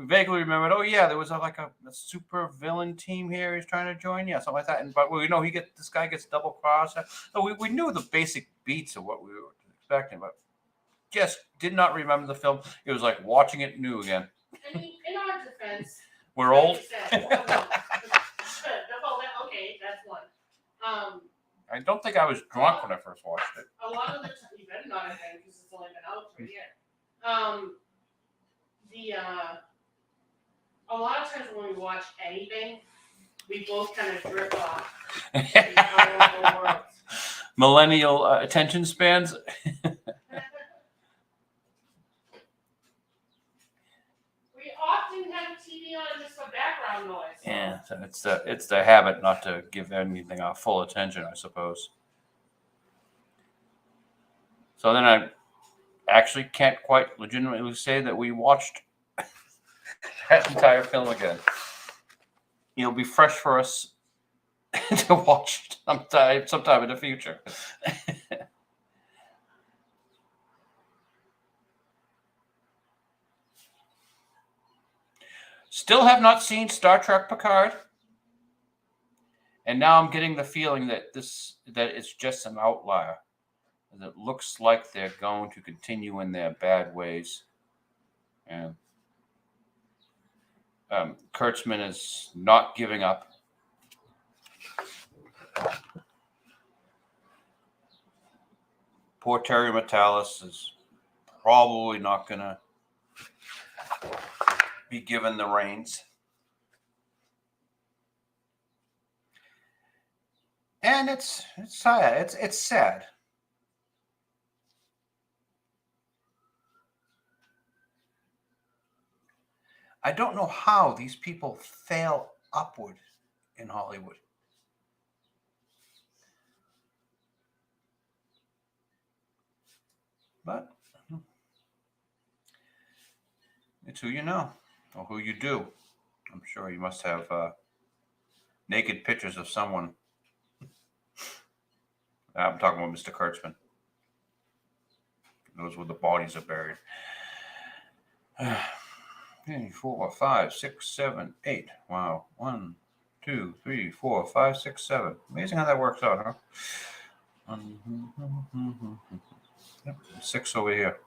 vaguely remembered. Oh yeah, there was like a super villain team here. He's trying to join, yeah, something like that. And but we know this guy gets double crossed. So we knew the basic beats of what we were expecting, but just did not remember the film. It was like watching it new again. I mean, in our defense, We're old. Okay, that's one. I don't think I was drunk when I first watched it. A lot of the time, you better not have been because it's only been out for a year. A lot of times when we watch anything, we both kind of drift off. Millennial attention spans. We often have TV on just for background noise. Yeah, so it's the habit not to give anything our full attention, I suppose. So then I actually can't quite legitimately say that we watched that entire film again. It'll be fresh for us to watch sometime in the future. Still have not seen Star Trek Picard. And now I'm getting the feeling that it's just an outlier. It looks like they're going to continue in their bad ways. And Kurtzman is not giving up. Poor Terry Matalas is probably not going to be given the reins. And it's sad. It's sad. I don't know how these people fail upward in Hollywood. But it's who you know or who you do. I'm sure you must have naked pictures of someone. I'm talking about Mr. Kurtzman. Those where the bodies are buried. 3, 4, 5, 6, 7, 8. Wow. 1, 2, 3, 4, 5, 6, 7. Amazing how that works out, huh? 6 over here.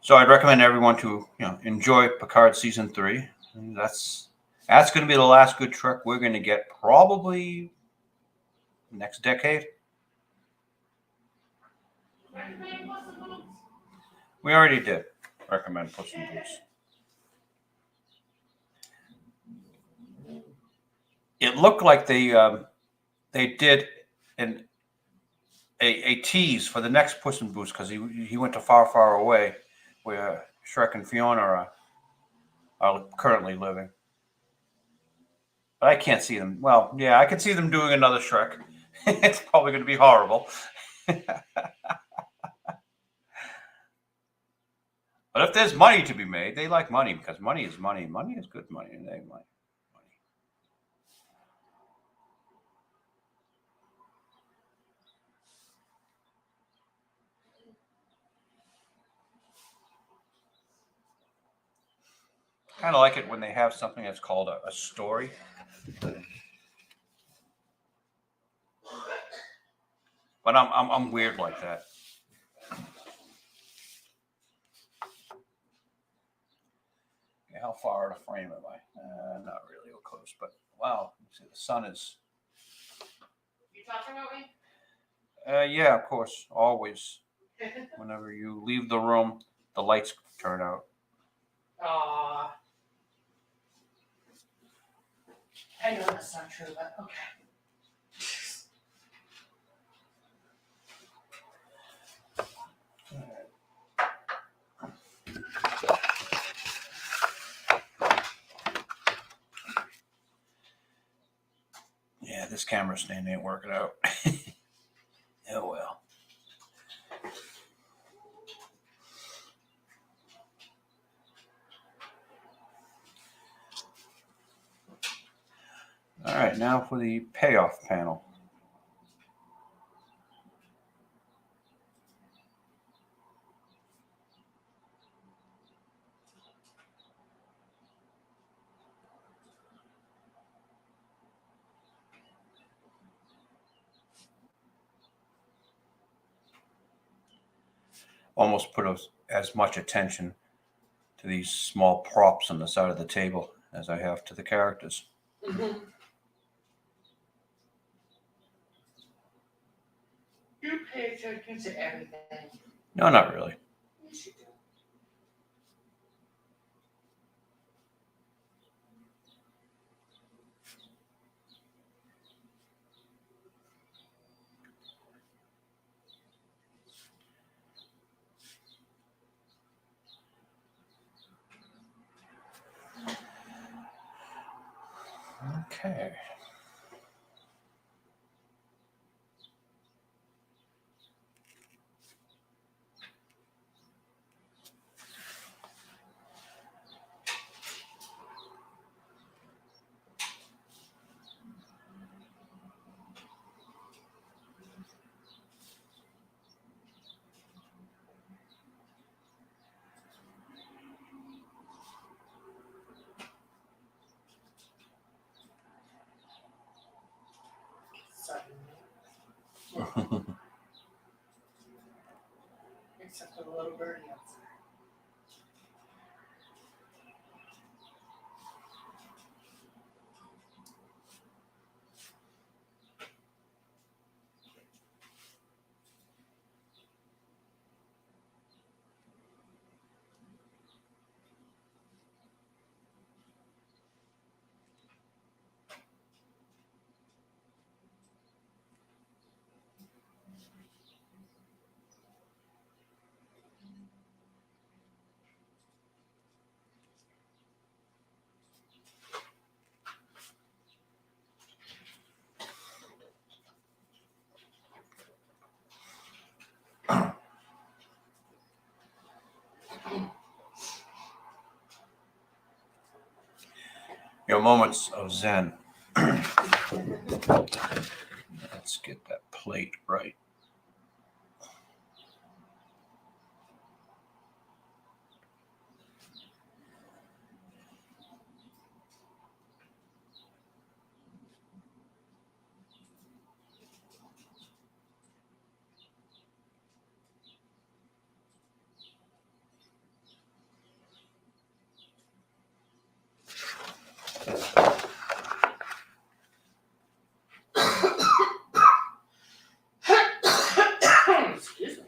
So I'd recommend everyone to enjoy Picard season 3. And that's going to be the last good Trek we're going to get probably next decade. We already did recommend Puss in Boots. It looked like they did a tease for the next Puss in Boots because he went to Far, Far Away, where Shrek and Fiona are currently living. But I can't see them. Well, yeah, I can see them doing another Shrek. It's probably going to be horrible. But if there's money to be made, they like money because money is money. Money is good money, and they like money. Kind of like it when they have something that's called a story. But I'm weird like that. Okay, how far out of frame am I? Not really close, but wow. See, the sun is. You talking about me? Yeah, of course, always. Whenever you leave the room, the lights turn out. Aww. I know that's not true, but okay. Yeah, this camera stand ain't working out. Oh well. All right, right, now for the payoff panel. Almost put as much attention to these small props on the side of the table as I have to the characters. Mm-hmm. You pay attention to everything. No, not really. Yes, you do. Okay. Suddenly. Except for the little birdie outside. Your moments of zen. Let's get that plate right. Excuse me.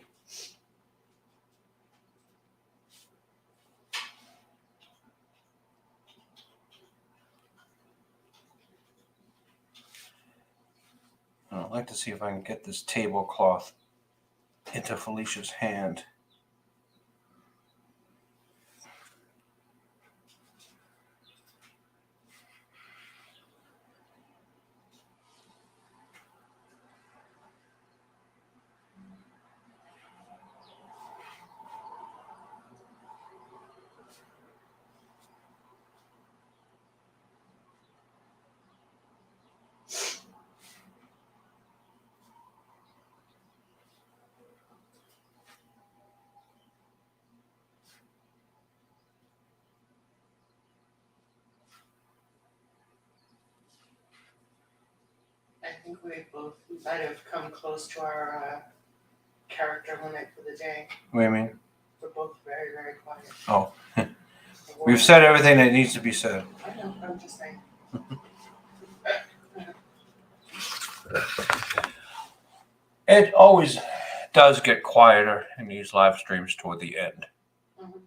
I'd like to see if I can get this tablecloth into Felicia's hand. I think we might have come close to our character limit for the day. What do you mean? We're both very, very quiet. Oh, we've said everything that needs to be said. I know, I'm just saying. It always does get quieter in these live streams toward the end. Mhm.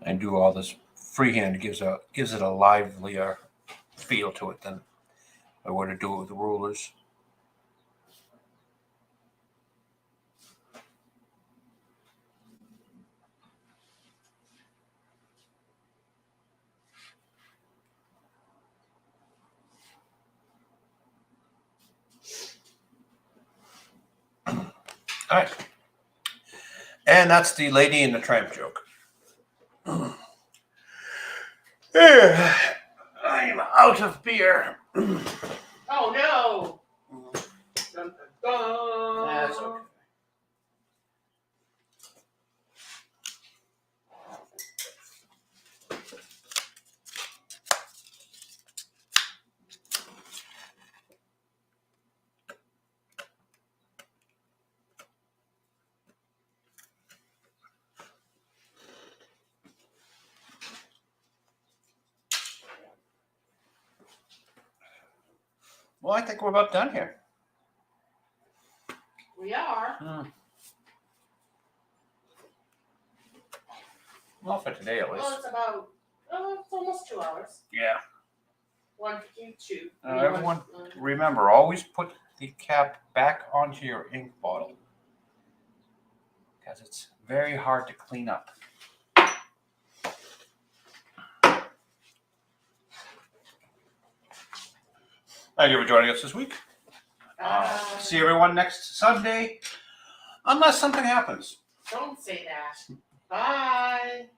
And do all this freehand gives it a livelier feel to it than I would to do it with the rulers. All right. And that's the Lady in the Tramp joke. There. I'm out of beer. Oh no! Dun, dun, dun. That's okay. Well, I think we're about done here. We are. Well, for today at least. Well, it's about, it's almost 2 hours. Yeah. 1:52. Everyone, remember, always put the cap back onto your ink bottle because it's very hard to clean up. Thank you for joining us this week. See everyone next Sunday, unless something happens. Don't say that. Bye.